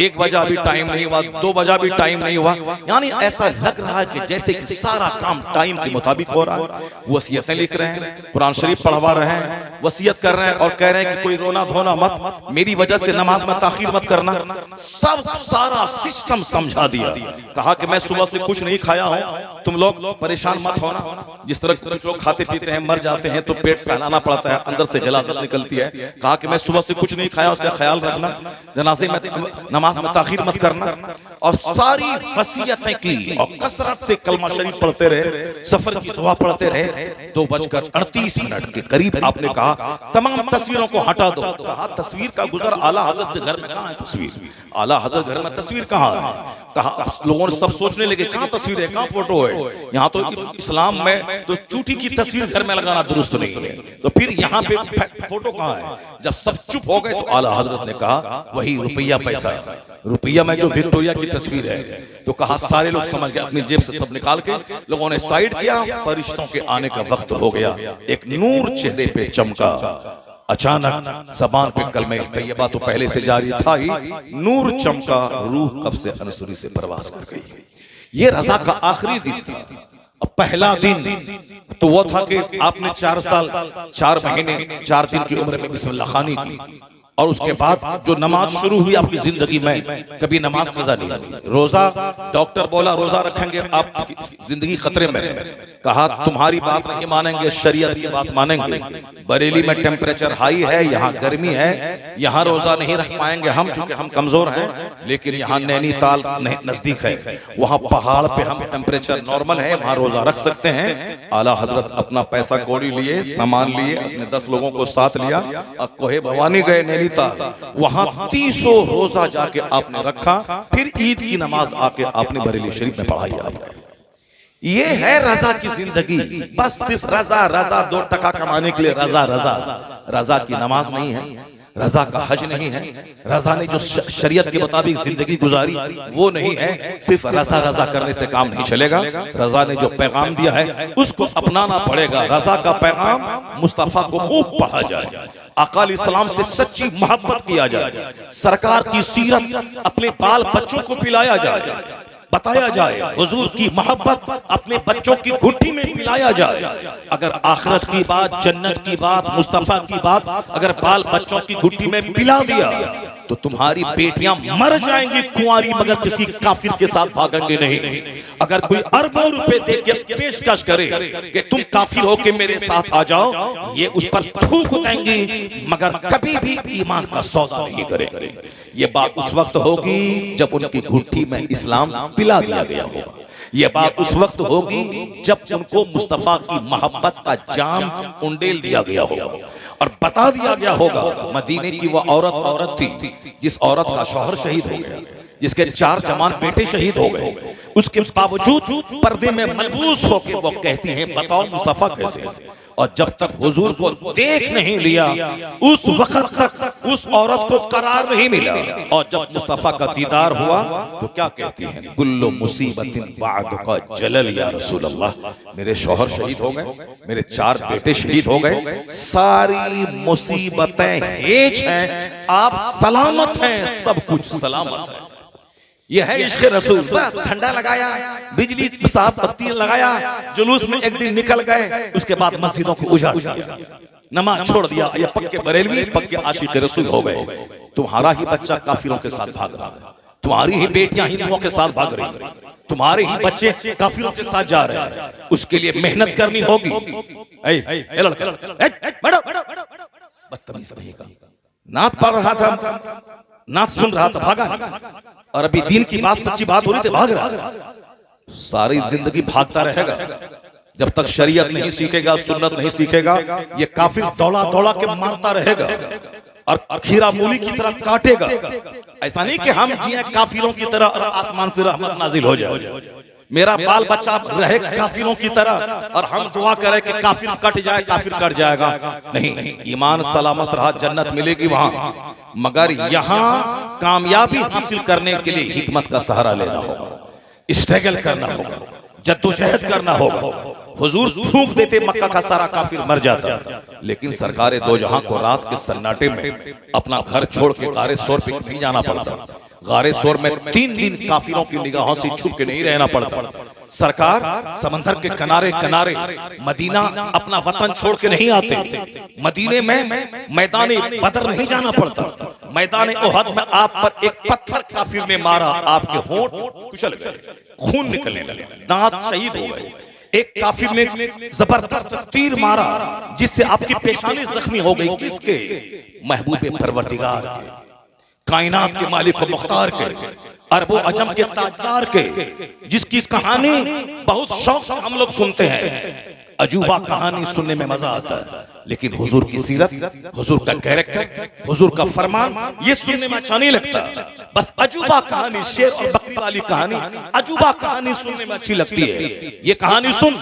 S1: 1 बजा अभी टाइम नहीं हुआ, 2 बजा भी टाइम नहीं हुआ, यानी ऐसा लग रहा है कि जैसे कि सारा काम टाइम के मुताबिक हो रहा है। वसीयतें लिख रहे हैं, कुरान शरीफ पढ़वा रहे हैं, वसीयत कर रहे हैं और कह रहे हैं कि कोई रोना धोना मत, मेरी वजह से नमाज में ताखीर मत करना। सब सारा सिस्टम समझा दिया। कहा कि मैं सुबह से कुछ नहीं खाया हूं, तुम लोग परेशान मत होना। जिस तरह कुछ लोग खाते पीते हैं, मर जाते हैं तो पेट सहलाना पड़ता है, अंदर से गलाजत निकलती है। कहा कि मैं सुबह से कुछ नहीं खाया, उसका ख्याल रखना, जनाजे में नमाज में ताखीर मत करना। और सारी वसीयतें की और कसरत से कलमा शरीफ पढ़ते रहे, सफर की दुआ पढ़ते रहे। 2:38 के करीब आपने कहा तमाम तस्वीरों को हटा दो। कहा तस्वीर का गुजर आला हजरत के घर में कहाँ है तस्वीर? आला हजरत घर में तस्वीर कहाँ है? कहा लोगों ने सब सोचने लगे कहाँ तस्वीर है, कहाँ फोटो है? यहाँ तो इस्लाम में तो चूटी की तस्वीर घर में लगाना दुरुस्त नहीं है, तो फिर यहाँ पे फोटो कहाँ है? जब सब चुप हो गए तो आला हजरत ने कहा वही रुपया पैसा, रुपया में जो विक्टोरिया की तस्वीर है। तो कहा सारे लोग समझ गए, अपनी जेब से सब निकाल के लोगों ने साइड किया। फरिश्तों के आने का वक्त हो गया, एक नूर चेहरे पे चमका। अचानक ज़बान पे कलमे तैयबा तो पहले से जारी था ही, नूर चमका, रूह कब्ज़ से अंसुरी से परवास कर गई। ये रज़ा का आखिरी दिन था। अब पहला दिन तो वो था कि आपने 4 साल 4 महीने 4 दिन की उम्र में बिस्मिल्लाह खानी की, और उसके बाद जो नमाज शुरू हुई आपकी जिंदगी में, कभी नमाज कज़ा नहीं हुई। रोजा, डॉक्टर बोला रोजा रखेंगे आपकी जिंदगी खतरे में है। कहा तुम्हारी बात नहीं मानेंगे, शरीयत की बात मानेंगे। बरेली में टेम्परेचर हाई है, यहाँ गर्मी है, यहाँ रोजा नहीं रख पाएंगे हम, चूंकि हम कमजोर हैं। लेकिन यहाँ नैनीताल नजदीक है, वहाँ पहाड़ पे हम टेम्परेचर नॉर्मल है, वहाँ रोजा रख सकते हैं। आला हजरत अपना पैसा कौड़ी लिए, सामान लिए, अपने 10 लोगों को साथ लिया और कोहे भवानी गए नैनीताल। वहां 300 रोजा जाके आपने रखा, फिर ईद की नमाज आके आपने बरेली शरीफ में पढ़ाई। आपने ये है रजा की जिंदगी। बस सिर्फ रजा रजा 2 टका कमाने के लिए रजा रजा। रजा की नमाज नहीं है, रजा का हज नहीं है, रजा ने जो शरीयत के मुताबिक जिंदगी गुजारी वो नहीं है। सिर्फ रजा रजा करने से काम नहीं चलेगा। रजा ने जो पैगाम दिया है उसको अपनाना पड़ेगा। रजा का पैगाम मुस्तफा को खूब पढ़ा जाए, आका अलैहिस्सलाम से सच्ची मोहब्बत किया जाए, सरकार की सीरत अपने बाल बच्चों को पिलाया जाए, बताया जाए, हुजूर की मोहब्बत अपने बच्चों की घुट्टी में पिलाया जाए। अगर आखिरत की बात, जन्नत की बात, मुस्तफा की बात अगर बाल बच्चों की घुट्टी में पिला दिया तो तुम्हारी बेटियां मर जाएंगी कुंवारी, मगर किसी काफिर के साथ भागेंगे नहीं। अगर कोई अरबों रुपए दे के पेशकश करे कि तुम काफिर हो के मेरे साथ आ जाओ, ये उस पर थूक देंगी, मगर कभी भी ईमान का सौदा नहीं करेंगे। ये बात उस वक्त होगी जब उनकी घुट्टी में इस्लाम पिला दिया गया होगा। ये बात उस वक्त होगी जब उनको मुस्तफा की मोहब्बत का जाम उंडेल दिया गया होगा और बता दिया गया होगा। मदीने की वो औरत थी जिस औरत का शौहर शहीद हो गया, जिसके 4 जवान बेटे शहीद हो गए, उसके बावजूद पर्दे में मलबूस होकर वो कहती हैं बताओ मुस्तफा कैसे? और जब तक हुजूर को देख नहीं लिया उस वक्त तक उस औरत को करार नहीं मिला। और जब मुस्तफा का दीदार हुआ तो क्या कहती हैं, कुल्लु मुसीबतिन बादका जलल या रसूल अल्लाह, मेरे शौहर शहीद हो गए, मेरे 4 बेटे शहीद हो गए, सारी मुसीबतें हेज हैं, आप सलामत हैं, सब कुछ सलामत है। ये है इश्क़ रसूल। बस झंडा लगाया, बिजली साफ बत्ती लगाया, जुलूस में एक दिन निकल गए, उसके बाद मस्जिदों को उजाड़ दिया, नमाज छोड़ दिया। ये पक्के बरेलवी, पक्के आशिक़ रसूल हो गए। तुम्हारा ही बच्चा काफिरों के साथ भाग रहा है, तुम्हारी ही बेटियां हिंदुओं के साथ भाग रही है, तुम्हारे ही बच्चे काफिरों के साथ जा रहे हैं, उसके लिए मेहनत करनी होगी। बदतमीज नहीं का नात पढ़ रहा था, नात सुन रहा था, भागा। और अभी दीन की बात, सच्ची बात हो रही थी, भाग रहा। सारी जिंदगी भागता रहेगा जब तक शरीयत नहीं सीखेगा, सुन्नत नहीं सीखेगा। ये काफिर दौड़ा दौड़ा के मारता रहेगा और खीरा मूली की तरह काटेगा। ऐसा नहीं कि हम जिए काफिरों की तरह और आसमान से रहमत नाजिल हो जाए, मेरा बाल बच्चा रहे काफिरों की तरह और हम दुआ करें कि काफिर कट जाए, काफिर कट जाएगा। नहीं, ईमान सलामत रहा, जन्नत मिलेगी वहां, मगर यहाँ कामयाबी हासिल करने के लिए हिकमत का सहारा लेना होगा, स्ट्रगल करना होगा, जद्दोजहद करना होगा। हुजूर फूंक देते, मक्का का सारा काफिर मर जाता। लेकिन सरकारे दो जहां को रात के सन्नाटे में अपना घर छोड़ के गारे सौर पे नहीं जाना पड़ता। गारे सौर में 3 दिन काफिरों की निगाहों से छुप के नहीं रहना पड़ता। सरकार समंदर के किनारे किनारे मदीना अपना वतन छोड़ के नहीं आते। मदीने में मैदान बदर नहीं जाना पड़ता। मैदान ओहद में आप पर एक पत्थर काफिर ने मारा, आपके होंठ कुचल गए, खून निकलने लगे, दांत शहीद हो गए। एक काफिर ने जबरदस्त तीर मारा जिससे आपकी पेशानी जख्मी हो गई। किसके? महबूबे परवरदिगार के, कायनात के मालिक व मुख्तार के, अरबो अजम के ताजदार के, जिसकी कहानी बहुत शौक से हम लोग सुनते हैं। अजूबा कहानी सुनने में मजा आता है, लेकिन हुजूर की सीरत, हुजूर का कैरेक्टर, हुजूर का फरमान ये सुनने में अच्छा नहीं लगता। बस अजूबा कहानी, शेर और बकरी वाली कहानी, अजूबा कहानी सुनने में अच्छी लगती है। ये कहानी सुन,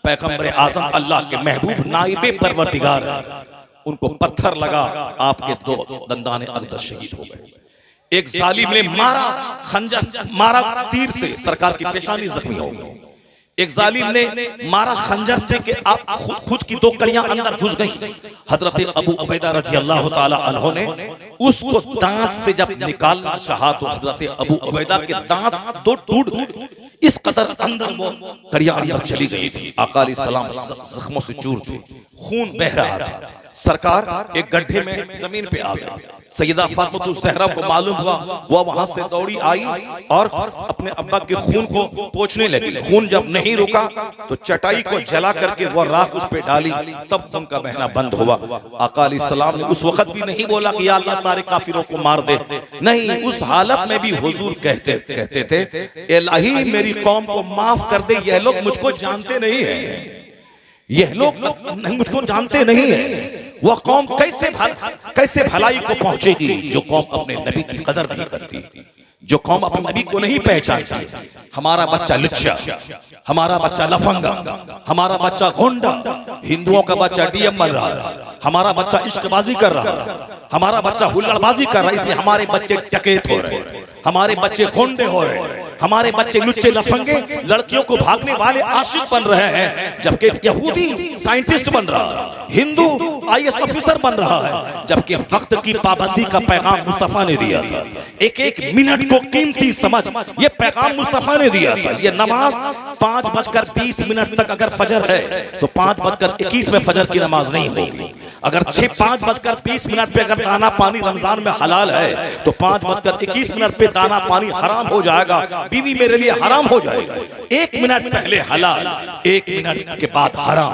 S1: पैगंबर आजम अल्लाह के महबूब नाइबे परवरदिगार है, उनको पत्थर लगा, आपके 2 दंदाने अक़दस शहीद हो गए। एक जालिम ने मारा, खंजर मारा तीर से, सरकार की पेशानी जख्मी हो गई। एक जालिम ने मारा खंजर से कि आप खुद की 2 कड़ियां अंदर घुस गई। हजरत अबू उबैदा रज़ी अल्लाह ताला अन्हु ने उसको दांत से जब निकालना चाहा तो हजरत अबू उबैदा के दांत 2 टूट गए। इस कदर अंदर वो कड़ियां अंदर चली गई थी। आका अलैहिस्सलाम जख्मों से चूर थे, खून बह रहा था। सरकार एक गड्ढे में जमीन पे आ गए। सैयदा फातिमा ज़हरा को मालूम हुआ, वो वहां से दौड़ी आई और अपने अब्बा के खून को पोंछने लगी। खून जब नहीं रुका तो चटाई को जला करके वो राख उस पे डाली, तब खून का बहना बंद हुआ। आका अलैहिस्सलाम ने उस वक्त भी नहीं बोला कि या अल्लाह सारे काफिरों को मार दे, नहीं, उस हालत में भी हुजूर कहते थे, इलाही मेरी कौम को माफ कर दे, यह लोग मुझको जानते नहीं है, यह लोग मुझको जानते नहीं है। वह कौम कैसे भलाई को पहुंचेगी जो कौम अपने नबी की कदर नहीं करती, जो कौम अपने नबी को नहीं पहचानती। हमारा बच्चा लुच्चा, हमारा बच्चा लफंगा, हमारा बच्चा गुंडा, हिंदुओं का बच्चा डीएम बन रहा है, हमारा बच्चा इश्कबाजी कर रहा है, हमारा बच्चा हुल्लड़बाजी कर रहा है, इसलिए हमारे बच्चे डकैत हो रहे हैं, हमारे बच्चे गुंडे हो रहे हैं, हमारे बच्चे लुच्चे लफंगे लड़कियों को भागने वाले आशिक बन रहे हैं, जबकि यहूदी साइंटिस्ट बन रहा है, हिंदू आईएएस ऑफिसर बन रहा है। जबकि वक्त की पाबंदी का पैगाम मुस्तफा ने दिया था। एक मिनट को कीमती समझ, ये पैगाम मुस्तफा ने दिया था। ये नमाज 5:20 तक अगर फजर है तो 5:21 में फजर की नमाज नहीं होगी। अगर 5:20 पे अगर दाना पानी रमजान में हलाल है तो 5:21 पे दाना पानी हराम हो जाएगा, बीवी मेरे लिए हराम हो जाएगा। 1 मिनट पहले हलाल, 1 मिनट के बाद हराम,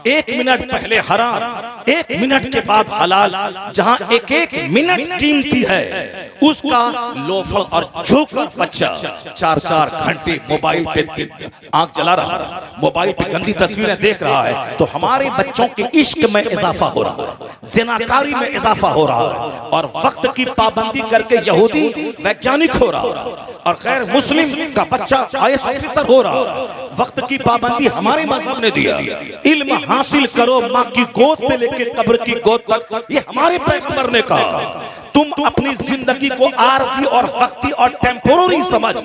S1: 1 मिनट पहले हराम, 1 मिनट के बाद हलाल। जहां 1 मिनट कीमती है, उसका लोफर और झोंकर बच्चा 4 घंटे मोबाइल पे आंख जला रहा है, मोबाइल पे गंदी तस्वीरें देख रहा है, तो हमारे बच्चों के इश्क में इजाफा हो रहा है, जिनाकारी में इजाफा हो रहा है, और वक्त की पाबंदी करके यहूदी वैज्ञानिक हो रहा है और गैर मुस्लिम का बच्चा आईएएस ऑफिसर हो रहा है। वक्त की पाबंदी हमारे मजहब ने दिया। इल्म हासिल करो माँ की गोद से लेकर कब्र की गोद तक, ये हमारे पैगंबर ने कहा। तुम अपनी जिंदगी को आरजी और वक्ती और टेम्पोररी समझ,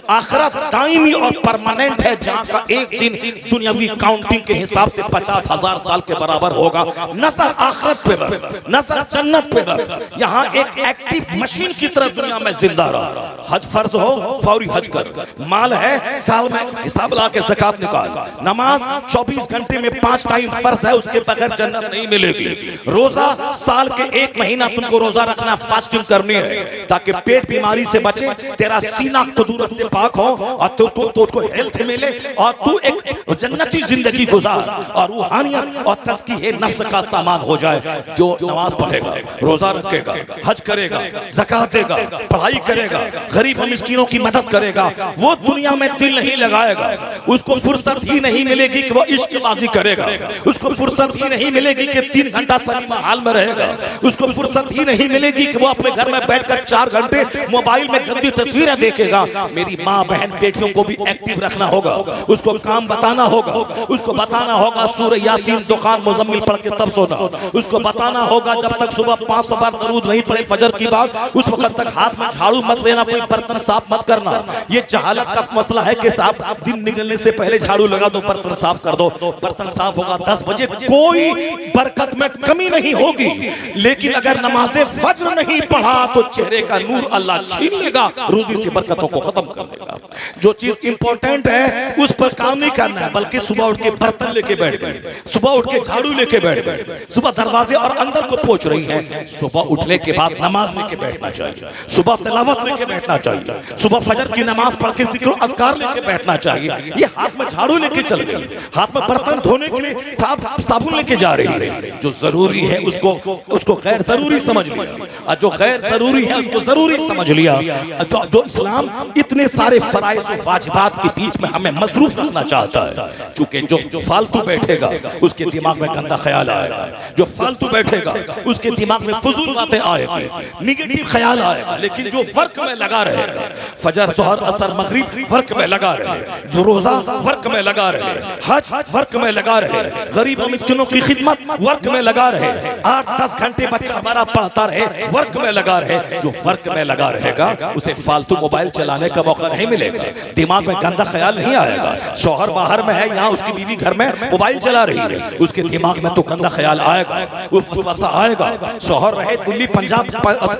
S1: आखिरत दायमी और परमानेंट है, जहां का एक दिन दुनियावी काउंटिंग के हिसाब से 50,000 साल के बराबर होगा। नजर आखिरत पे रख, नजर जन्नत पे रख। यहाँ एक एक्टिव मशीन की तरह दुनिया में जिंदा रहा। हज फर्ज हो, फौरी हज कर, माल है साल में हिसाब ला के ज़कात निकाल, नमाज 24 घंटे में 5 टाइम फर्ज है, उसके बगैर जन्नत नहीं मिलेगी। रोजा साल के 1 महीना तुमको रोजा रखना, फास्टिंग करनी है, ताकि पेट बीमारी से बचे, तेरा सीना कुदूरत से पाक हो और तुझको हेल्थ मिले और तू एक जन्नती जिंदगी गुजार और रूहानियत और तज़किये नफ्स का सामान हो जाए। जो नमाज पढ़ेगा, रोजा रखेगा, हज करेगा, ज़कात देगा, पढ़ाई करेगा, गरीब और मिस्कीनों की मदद करेगा, वो दुनिया में दिल नहीं लगाएगा। उसको फुर्सत ही नहीं मिलेगी कि वो इश्कबाजी करेगा, उसको फुर्सत ही नहीं मिलेगी कि 3 घंटा सिनेमा हॉल में रहेगा, उसको फुर्सत ही नहीं मिलेगी कि वो अपने घर में बैठकर 4 घंटे मोबाइल में गंदी तस्वीरें देखेगा। मेरी माँ बहन बेटियों को भी एक्टिव रखना होगा, उसको काम बताना होगा, उसको बताना होगा सूरह यासीन, दुखान, मुजम्मिल पढ़ के तब सोना। उसको बताना होगा जब तक सुबह 500 बार दरूद नहीं पढ़े फजर की बात, उस वक्त तक हाथ में झाड़ू मत लेना, कोई बर्तन साफ मत करना। ये जहालत का मसला है कि साहब दिन निकलने से पहले झाड़ू लगा दो, बर्तन साफ कर दो। बर्तन साफ होगा 10 बजे, कोई बरकत में कमी नहीं होगी। लेकिन अगर नमाज़े फज्र नहीं पढ़ा तो चेहरे का नूर अल्लाह छीन लेगा, रोजी से बरकतों को खत्म कर देगा। जो चीज इंपॉर्टेंट है उस पर काम नहीं करना है, बल्कि सुबह उठ के बर्तन लेके बैठ गए, सुबह उठ के झाड़ू लेके बैठ गए, सुबह दरवाजे और अंदर को पोंछ रही हैं। सुबह उठने के बाद नमाज लेके बैठना चाहिए, सुबह तिलावत लेके बैठना चाहिए, सुबह फजर की नमाज पढ़ के जिक्र अज़कार लेके बैठना चाहिए। ये हाथ में झाड़ू लेके चल गई, हाथ में बर्तन धोने के लिए साबुन लेके जा रही है। जो जरूरी है उसको गैर जरूरी समझ लिया, जो गैर जरूरी है उसको जरूरी समझ लिया। जो इस्लाम इतने सारे फराइज़ और वाजिबात के बीच में हमें मसरूफ रखना चाहता है, चूंकि जो फालतू बैठेगा उसके दिमाग में गंदा ख्याल आएगा, जो फालतू बैठेगा उसके दिमाग में फजूल बातें आएगी, निगेटिव ख्याल आएगा। लेकिन जो वर्क में लगा रहेगा, फजर, जोहर, असर, मगरिब वर्क में लगा रहे, जो रोजा वर्क में लगा रहे, हज वर्क में लगा रहे, गरीब और मिस्किनों की खिदमत वर्क में लगा रहे, 8-10 घंटे बच्चा हमारा पढ़ता रहे, वर्क में लगा रहे। जो वर्क में लगा रहेगा उसे फालतू मोबाइल चलाने का मौका नहीं मिलेगा, दिमाग में गंदा ख्याल नहीं आएगा। शौहर बाहर में है, यहाँ उसकी बीवी घर में मोबाइल चला रही है, उसके दिमाग में तो गंदा ख्याल आएगा, वो वसवसा आएगा। शौहर रहे दिल्ली, पंजाब,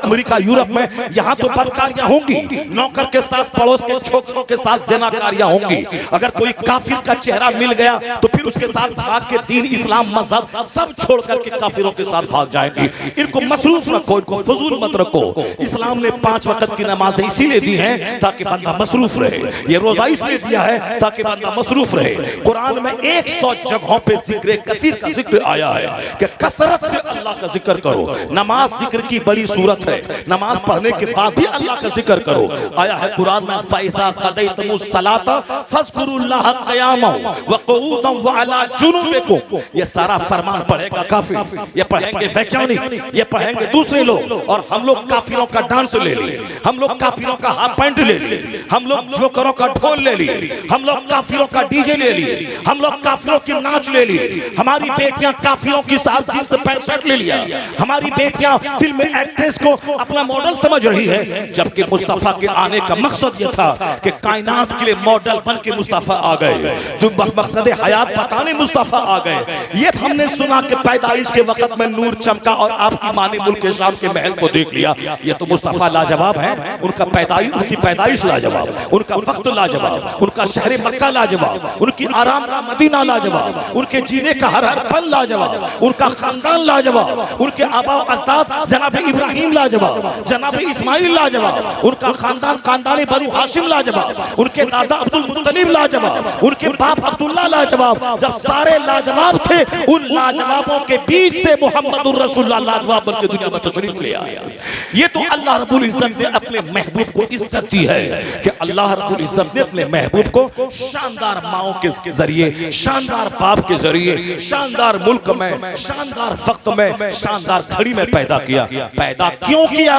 S1: अमेरिका, यूरोप में, यहाँ तो बदकारियां होंगी, नौकर के साथ, पड़ोस के छोकरों के साथ ज़िनाकारियां होंगी। अगर कोई काफिर का चेहरा मिल गया तो फिर उसके साथ भाग के दीन, इस्लाम, मजहब सब छोड़ करके काफिरों के साथ भाग जाएंगे। इनको मसरूफ रखो, इनको फजूल मत रखो। इस्लाम ने 5 वक्त की नमाजें इसीलिए दी हैं ताकि बंदा मसरूफ रहे, ये रोजा इसलिए दिया है ताकि बंदा मसरूफ रहे। कुरान में 100 जगहों पे जिक्र कसीर का जिक्र आया है कि कसरत से अल्लाह का जिक्र करो। नमाज जिक्र की बड़ी सूरत है, नमाज पढ़ने के बाद भी अल्लाह का जिक्र करो। आया है कुरान में, फैज़ा क़ज़यतमुस सलाता फ़ज़्कुरुल्लाह क़ियामन व क़ुऊदन व अला जुनूबिकुम। ये सारा फरमान पढ़ेगा काफिर, ये पढ़ेंगे वैज्ञानिक, ये पढ़ेंगे दूसरे लोग, और हम लोग काफिरों का डांस ले लिए, हम लोग काफिरों का हाफ पैंट ले लिए, हम लोग जोकरों का ढोल ले लिए, हम लोग काफिरों का डीजे ले लिए, हम लोग काफिरों की नाच ले लिए, हमारी बेटियां काफिरों की साथ जींस पैंट शर्ट ले लिया, हमारी बेटियां फिल्म एक्ट्रेस को अपना मॉडल समझ रही है, जबकि मुस्तफा के आने का मकसद यह था कि कायनात के लिए मॉडल बन के मुस्तफा आ गए, जो मकसद हयात बताने मुस्तफा आ गए। ये हमने सुना कि पैदाइश के वक्त में नूर चमका और आपकी माँ ने मुल्क शाम के महल को देख लिया। ये तो मुस्तफा लाजवाब है, उनकी पैदाइश लाजवाब, उनका वक्त लाजवाब, उनका शहर मक्का लाजवाब, उनकी आराम का मदीना लाजवाब, उनके जीने का हर पल लाजवाब, उनका खानदान लाजवाब, उनके आबा अजदाद जनाब इब्राहिम लाजवाब, जनाब इस्माइल लाजवाब, उनका खानदान बनु हाशिम लाजवाब, उनके दादा अब्दुल मुत्तलिब लाजवाब, उनके बाप अब्दुल्ला लाजवाब। जब सारे लाजवाब थे, उन लाजवाबों के बीच से मुहम्मदुर रसूलुल्लाह लाजवाब बनकर दुनिया में तशरीफ ले आया। ये तो अल्लाह रब्बुल इज्जत ने अपने महबूब को इज्जत दी है कि अल्लाह रब्बुल इज्जत ने अपने महबूब को शानदार माओं के जरिए, शानदार बाप के जरिए, शानदार मुल्क में, शानदार वक्त में, शानदार घड़ी में पैदा किया। पैदा क्यों किया,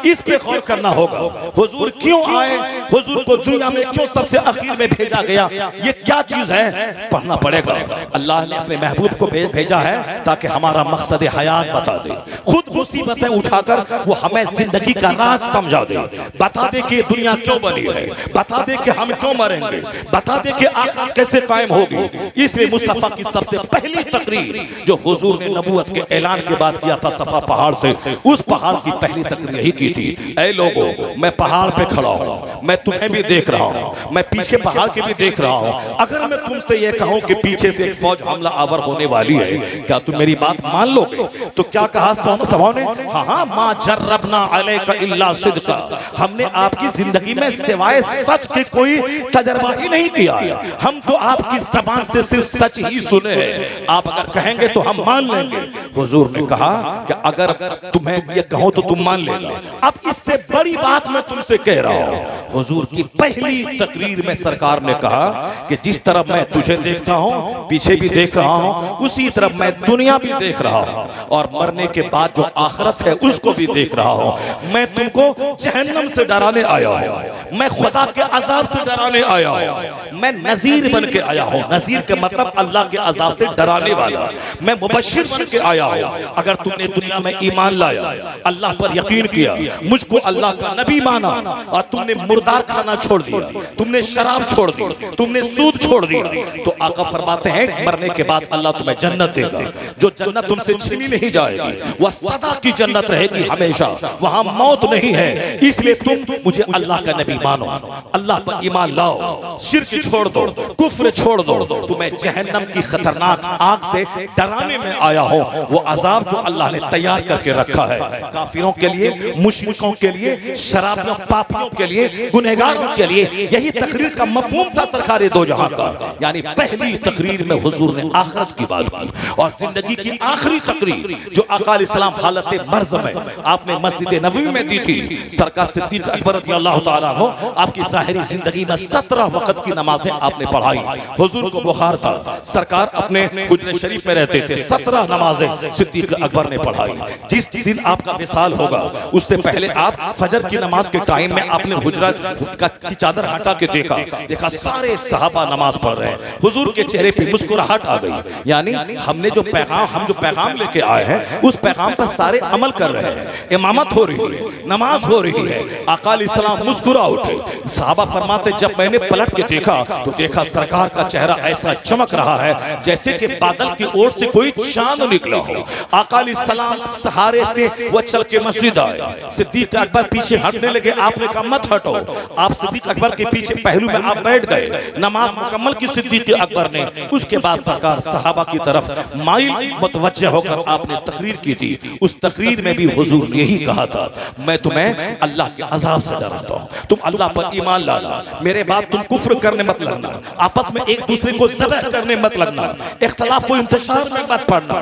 S1: इस पे गौर करना होगा। हुजूर क्यों आए, हुजूर को दुनिया में क्यों सबसे आखिर में भेजा गया, ये क्या चीज है, पढ़ना पड़ेगा। अल्लाह ने अपने महबूब को भेजा है ताकि हमारा मकसद हयात बता दे, खुद मुसीबतें उठाकर वो हमें जिंदगी का राज समझा दे, बता दे कि दुनिया क्यों बनी है, बता दे कि हम क्यों मरेंगे, बता दे कि आखिरत कैसे कायम होगी। इसलिए मुस्तफा की सबसे पहली तकरीर जो हुजूर ने नबूवत के ऐलान के बाद किया था सफा पहाड़ से, उस पहाड़ की पहली तकरीर यही की थी, ऐ लोगों मैं पहाड़ पे खड़ा हूँ, मैं तुम्हें भी देख रहा हूँ, मैं पीछे पहाड़ के भी देख रहा हूँ। अगर मैं तुमसे ये कहूँ कि पीछे से एक फौज हमला आवर होने वाली है, क्या तुम मेरी बात मान लोगे? तो क्या कहा सभाओं ने? हाँ, मा जर्रबना अलैका इल्ला सिद्का, हमने आपकी जिंदगी में सिवाय सच के कोई तजर्बा ही नहीं किया, हम तो आपकी जबान से सिर्फ सच ही सुने हैं। आप अगर कहेंगे तो हम मान लेंगे, हुजूर ने कहा कि अगर तुम्हें ये कहो तो तुम मान लेना, अब इससे बड़ी बात मैं तुमसे कह रहा हूं। हुजूर की पहली तकरीर में सरकार ने कहा कि जिस तरफ मैं तुझे देखता हूं, पीछे भी देख रहा हूं, उसी तरफ मैं दुनिया भी देख रहा हूं, और मरने के बाद जो आखिरत है उसको भी देख रहा हूं। मैं तुमको जहन्नम से डराने आया हूं, मैं खुदा के अजाब से डराने आया हूं, मैं नजीर बन के आया हूं। नजीर के मतलब अल्लाह के अजाब से डराने वाला। मैं मुबश्शिर बन के आया हूं। अगर तुमने दुनिया में ईमान लाया, अल्लाह पर यकीन किया, मुझको अल्लाह का नबी माना, और तुमने मुर्दार खाना छोड़ दिया, तुमने शराब छोड़ दी, तुमने सूद छोड़ दिया, तो आका फरमाते हैं मरने के बाद अल्लाह तुम्हें जन्नत देगा, जो जन्नत तुमसे छीनी नहीं जाएगी, वह सदा की जन्नत रहेगी, हमेशा वहां मौत नहीं है। इसलिए तुम मुझे अल्लाह का नबी मानो, अल्लाह पर ईमान लाओ, शिर्क छोड़ दो, कुफ्र छोड़ दो, तुम्हें जहन्नम की खतरनाक आग से डराने में आया हूं। वो अजाब जो अल्लाह ने तैयार करके रखा है काफिरों के लिए, मुशरिकों के लिए, शराबियों पापियों के लिए, गुनहगारों के लिए। यही तकरीर का मफहूम था सरकार दो जहां का। यानी पहली तकरीर में हुजूर ने आखिरत की बात की, और जिंदगी की आखिरी तकरीर जो आका अलैहिस्सलाम हालत मर्ज में आपने मस्जिद नबवी में दी थी। सरकार सिद्दीक अकबर रज़ियल्लाहु ताला हो, आपकी ज़ाहिरी जिंदगी में 17 वक्त की नमाजें आपने पढ़ाई। हुजूर को बुखार था, सरकार अपने हुजरे शरीफ में रहते थे, 17 नमाजें सिद्दीक अकबर ने पढ़ाई। जिस दिन आपका विसाल होगा उससे पहले आप फजर की नमाज के टाइम में आपने हुजरा की चादर हटा के देखा सारे सहाबा नमाज पढ़ रहे हैं। हुजूर के चेहरे पे मुस्कुराहट आ गई, यानी हम जो पैगाम लेके आए हैं उस पैगाम पर सारे अमल कर रहे हैं। इमामत हो रही है, नमाज हो रही है, आका अलैहिस्सलाम मुस्कुरा उठे। सहाबा फरमाते जब मैंने पलट के देखा तो देखा सरकार का चेहरा ऐसा चमक रहा है जैसे कि बादल की ओर से कोई चांद निकला हो। आका अलैहिस्सलाम सहारे से वो चल के मस्जिद आए, सिद्दीक अकबर पीछे हटने लगे, आपने कहा मत हटो। आप सिद्दीक अकबर के पीछे पहलू में आप बैठ गए, नमाज मुकम्मल की सिद्दीक अकबर ने। उसके बाद सरकार सहाबा की तरफ माइल मुतवज्जह होकर आपने तकरीर की थी। उस तकरीर में भी हुजूर ने यही कहा था, मैं तुम्हें अल्लाह के अजाब से डराता हूं, तुम अल्लाह पर ईमान लाना, मेरे बाद तुम कुफ्र करने मत लगना, आपस में एक दूसरे को ज़बह करने मत लगना, इख्तिलाफ व इंतशार में मत पड़ना,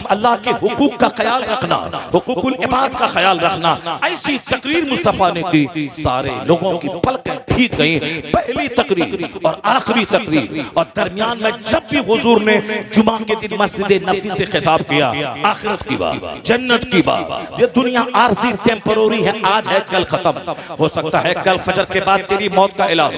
S1: अल्लाह के हुकूक का ख्याल रखना, हुकूकुल इबाद का ख्याल रखना। ऐसी तकरीर मुस्तफा ने की, सारे लोगों की पलकें भीग गई। पहली तकरीर और आखिरी तकरीर, और दरमियान में जब भी हुजूर ने जुमा के दिन मस्जिद नबी से खिताब किया, आखिरत की बात, जन्नत की बात। ये दुनिया आरजी टेम्पररी है, आज है कल खत्म हो सकता है, कल फजर के बाद तेरी मौत का ऐलान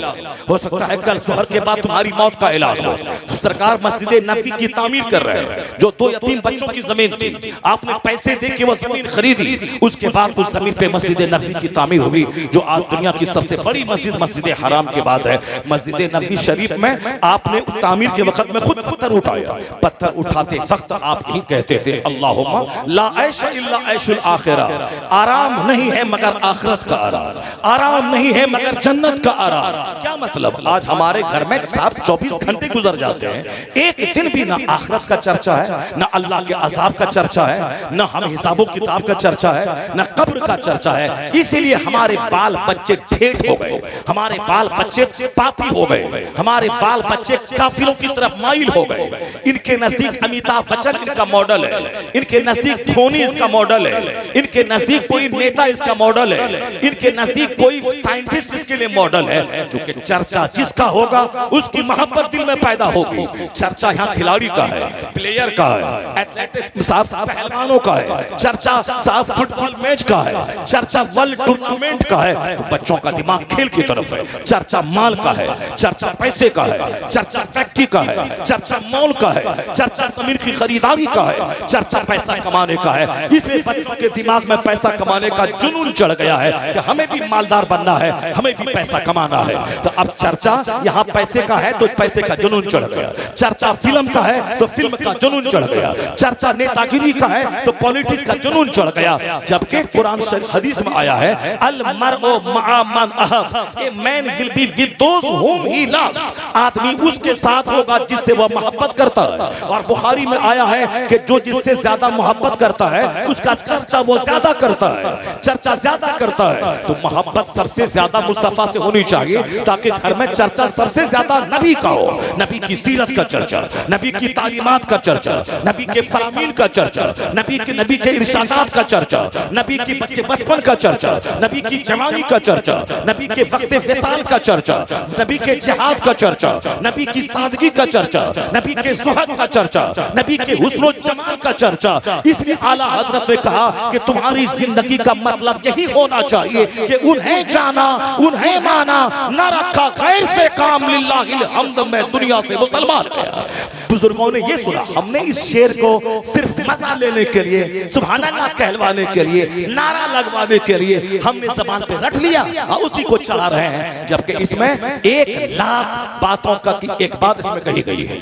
S1: हो सकता है, कल सुहर के बाद तुम्हारी मौत का ऐलान हो। सरकार मस्जिद नबी की तामीर कर रहे हैं, जो 2 यतीम बच्चों की जमीन थी, आपने पैसे दे के वो जमीन खरीदी, उसके बाद उस जमीन पे मस्जिद नबी की तामीर हुई, जो आज दुनिया की सबसे बड़ी मस्जिद मस्जिद हराम के बाद है। मस्जिद नबी शरीफ में आपने उस तामीर के वक्त में खुद पत्थर उठाया, पत्थर उठाते वक्त आप यही कहते थे, अल्लाहुम्मा ला ऐश इल्ला ऐशुल आखिरा, आराम नहीं है मगर आखिरत का आराम, आराम नहीं है मगर जन्नत का आराम। क्या मतलब, आज हमारे घर में साफ 24 घंटे गुजर जाते हैं, एक दिन भी ना आखिरत का चर्चा है, ना अल्लाह के अजाब का चर्चा है, ना हम हिसाबो किताब का चर्चा है, ना कब्र का चर्चा है। इसीलिए हमारे बाल बच्चे ठेठ हो गए, हमारे बाल बच्चे पापी हो गए, हमारे बाल बच्चे काफिरों की तरफ माइल हो गए। इनके नजदीक अमिताभ बच्चन इनका मॉडल है, इनके नजदीक धोनी इसका मॉडल है, इनके नजदीक कोई नेता इसका मॉडल है, इनके नजदीक कोई साइंटिस्ट इसके लिए मॉडल है। जो कि चर्चा जिसका होगा उसकी मोहब्बत दिल में पैदा होगी। चर्चा यहाँ खिलाड़ी का है, प्लेयर का है, एथलेटिक्स साहब पहलवानों का है, चर्चा साहब फुटबॉल मैच का है, चर्चा वर्ल्ड टूर्नामेंट का है। तो बच्चों का दिमाग खेल की तरफ है, चर्चा माल का है, चर्चा पैसे का है, चर्चा फैक्ट्री का है, चर्चा मॉल का है, चर्चा जमीन की खरीदारी का है, चर्चा पैसा कमाने का है। इसलिए बच्चों के दिमाग में पैसा कमाने का जुनून चढ़ गया है कि हमें भी मालदार बनना है, हमें भी पैसा कमाना है। तो अब चर्चा यहाँ पैसे का है तो पैसे का जुनून चढ़ गया, चर्चा फिल्म का है तो फिल्म का जुनून चढ़ गया, चर्चा नेतागिरी का है तो पॉलिटिक्स का जुनून चढ़ गया। जबकि कुरान शरीफ हदीस में आया है, अल मरउ मअ मन अहब, ये a man will be with those whom he loves, आदमी उसके साथ होगा जिससे वह मोहब्बत करता है। और बुखारी में आया है कि जो जिससे ज्यादा मोहब्बत करता है उसका चर्चा वो ज्यादा करता है, चर्चा ज्यादा करता है। तो मोहब्बत सबसे ज्यादा मुस्तफा से होनी चाहिए ताकि घर में चर्चा सबसे ज्यादा नबी का हो, नबी की सीरत का चर्चा, नबी की तालीमात का चर्चा, नबी के फरामीन का चर्चा, नबी के इरशादात का चर्चा, नबी की बचपन का चर्चा, नबी की जवानी का चर्चा, नबी के वक्त विसाल का चर्चा, नबी के जिहाद का चर्चा, नबी की सादगी का चर्चा, नबी के ज़ुहद का चर्चा, नबी के हुस्न जमाल का चर्चा। इसलिए आला हजरत ने कहा कि तुम्हारी जिंदगी का मतलब यही होना चाहिए कि उन्हें जाना, उन्हें माना, न रखा गैर से काम, लिल्लाहिल हम्द, मैं दुनिया से मुसलमान गया। बुजुर्गों ने ये सुना, हमने इस शेर को सिर्फ मजा लेने के लिए, सुभान अल्लाह कहलवाने के लिए, नारा लगवाने के लिए हमने ज़बान पे रट लिया और उसी को चला रहे हैं, जबकि इसमें 1,00,000 बातों का की एक बात इसमें कही गई है।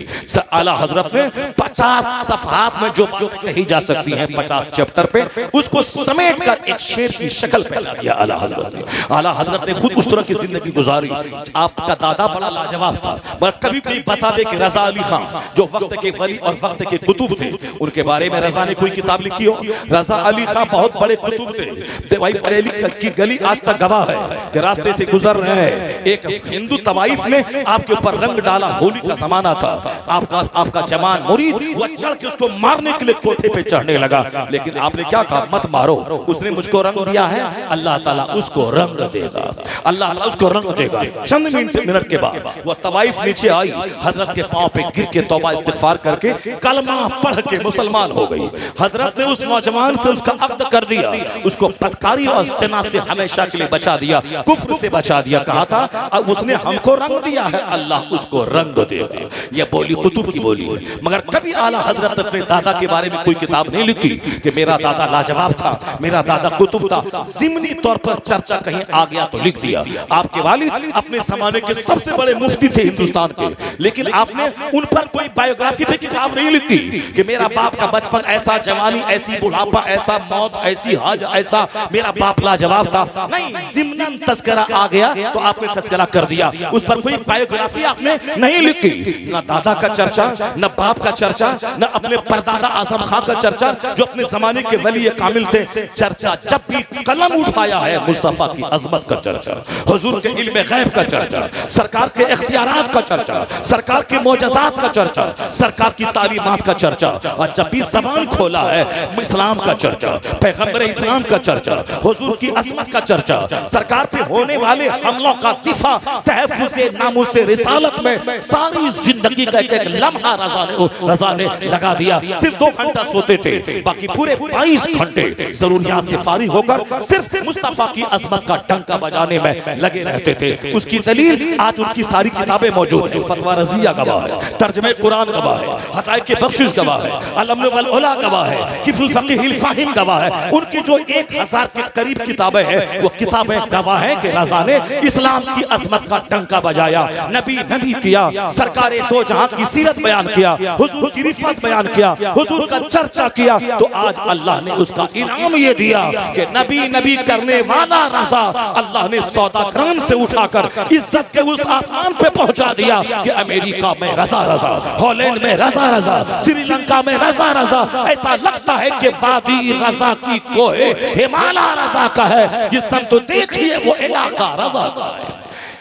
S1: आला हजरत ने 50 सफ़हात में जो बातें कही जा सकती हैं, 50 चैप्टर पे, उसको समेट कर एक शेर की शक्ल फैला दिया आला हजरत ने। आला हजरत ने खुद उस तरह की जिंदगी गुजारी। आपका दादा बड़ा लाजवाब था, मगर कभी कोई बता दे कि रजा अली खान जो वक्त के वली और वक्त के कुतुब थे, उनके बारे में रजा ने कोई किताब लिखी हो? रजा अली खान बहुत बड़े कुतुब थे। भाई बरेली की गली आज तक गवाह है कि रास्ते से गुजर रहे हैं, एक हिंदू तवाइफ ने आपके ऊपर रंग डाला, होली का जमाना था, आपका जवान मुरीद वो चढ़ के उसको मारने के लिए कोठे पे चढ़ने लगा, लेकिन आपने क्या कहा? मत मारो, उसने मुझको रंग दिया है, अल्लाह ताला उसको रंग देगा, अल्लाह ताला उसको रंग देगा। चंद मिनट के बाद वो तवाइफ नीचे आई, हजरत के पांव पे गिर के तौबा इस्तिगफार करके कलमा पढ़ के मुसलमान हो गई। हजरत ने उस नौजवान से उसका अक्द कर दिया, उसको बदकारी और ज़िना से हमेशा के लिए बचा दिया, कुफ्र से बचा दिया। कहा था अब उसने हमको रंग दिया है, अल्लाह उसको रंग देगा। यह बोली कुतुब की बोली है। मगर कभी आला हजरत अपने दादा के बारे में कोई किताब नहीं लिखी कि मेरा दादा लाजवाब था, मेरा दादा कुतुब था। ज़िमनी तौर पर चर्चा कहीं आ गया तो लिख दिया। आपके वालिद अपने जमाने के सबसे बड़े मुफ्ती थे हिंदुस्तान के, लेकिन आपने उन पर कोई बायोग्राफी पे किताब नहीं लिखी कि मेरा बाप का बचपन ऐसा, जवानी ऐसी, बुढ़ापा ऐसा, मौत ऐसी, हज ऐसा, मेरा बाप लाजवाब था। नहीं, ज़िमनन तज़किरा आ गया तो आपने तज़किरा कर दिया, उस पर कोई बायोग्राफी आपने नहीं लिखी। न दादा का चर्चा, न बाप का चर्चा, न अपने परदादा आजम खां का चर्चा जो अपने जमाने के वली कामिल थे। चर्चा जब भी कलम उठाया है, मुस्तफा की अजमत का चर्चा, हुजूर के इल्म गैब का चर्चा, सरकार के इख्तियारात का चर्चा, सरकार के मोजज़ात का चर्चा, सरकार की तालीमात का चर्चा। और जब भी ज़बान खोला है, इस्लाम का चर्चा, पैगंबर इस्लाम का चर्चा, हुजूर की अजमत का चर्चा, सरकार पे होने वाले हमलों का दिफा, तहफ़्फ़ुज़ नामूस रिसालत में सारी जिंदगी का एक लम्हा रज़ा ने लगा दिया। सिर्फ 2 घंटा सोते थे, बाकी पूरे 22 घंटे जरूरियात से फारिग होकर सिर्फ मुस्तफा की अजमत का डंका बजाने में लगे रहते थे। उसकी दलील आज उनकी सारी किताबें मौजूद हैं। फतवा रज़िया गवाह है, तर्जुमे कुरान गवाह है, हक़ाइक़ के बख्शिश गवाह है, अल-अम्न वल उला गवाह है, किफ़ुल फ़क़ीहिल फ़ाहिम गवाह है। उनकी जो 1000 के करीब किताबें हैं, वो किताबें गवाह है कि रज़ा ने इस्लाम की अजमत का डंका बजाया, नबी किया, सरकारे दो जहां की सीरत बयान किया, हुजूर की रिफ़त बयान किया, हुजूर का चर्चा किया। तो आज अल्लाह ने उसका इनाम ये दिया कि नबी करने वाला रज़ा अल्लाह ने सौदागरान से उठाकर इज्जत के उस आसमान पे पहुंचा दिया कि अमेरिका में रज़ा, हॉलैंड में रज़ा, श्रीलंका में रज़ा। ऐसा लगता है कि वादी रज़ा की कोहे हिमालय रज़ा का है, जिस समय तो देखिए वो इलाका रज़ा का है।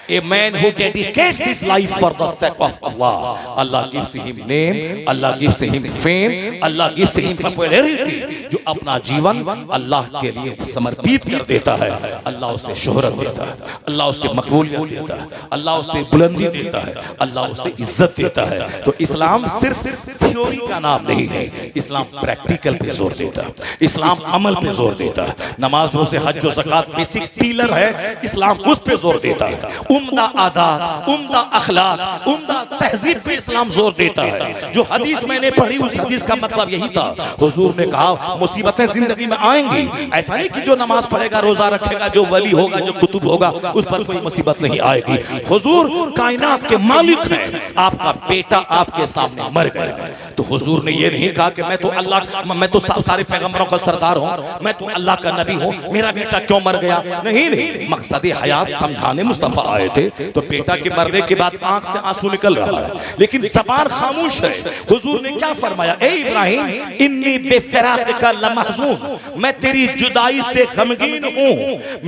S1: A man who dedicates his life for the sake of Allah, Allah gives him name, Allah gives him fame, Allah gives him popularity। जो अपना जीवन अल्लाह के लिए समर्पित कर देता है, अल्लाह उसे शोहरत देता है, अल्लाह उसे मकबूलियत देता है, अल्लाह उसे बुलंदी देता है, अल्लाह उसे इज्जत देता है। तो इस्लाम सिर्फ थ्योरी का नाम नहीं है, इस्लाम प्रैक्टिकल पे जोर देता है, इस्लाम अमल पे जोर देता है। नमाज, रोज़े, हज और ज़कात बेसिक पिलर है, इस्लाम उस पे जोर देता है। उम्दा आदात, उम्दा अखलाक, उम्दा तहजीब पे इस्लाम जोर देता है। जो हदीस मैंने पढ़ी, उस हदीस का मतलब यही था, हुजूर ने कहा मुसीबतें जिंदगी में आएंगी, ऐसा नहीं कि जो नमाज पढ़ेगा, रोजा रखेगा, जो वली होगा, जो कुतुब होगा, उस पर कोई मुसीबत नहीं आएगी। हुजूर कायनात के मालिक हैं, आपका बेटा आपके सामने मर गया। तो हुजूर ने ये नहीं कहा कि मैं तो अल्लाह, मैं तो सारे पैगंबरों का सरदार हूँ, मैं तो अल्लाह का नबी हूँ, मेरा बेटा क्यों मर गया। नहीं नहीं, मकसद हयात समझाने मुस्तफा आए थे। तो बेटा के मरने के बाद आंख से आंसू निकल रहा है, लेकिन ज़बान खामोश है। हुजूर ने क्या फरमाया, ए इब्राहिम इन्नी बेफिराक का लमहज़ून, मैं तेरी जुदाई से गमगीन हूँ,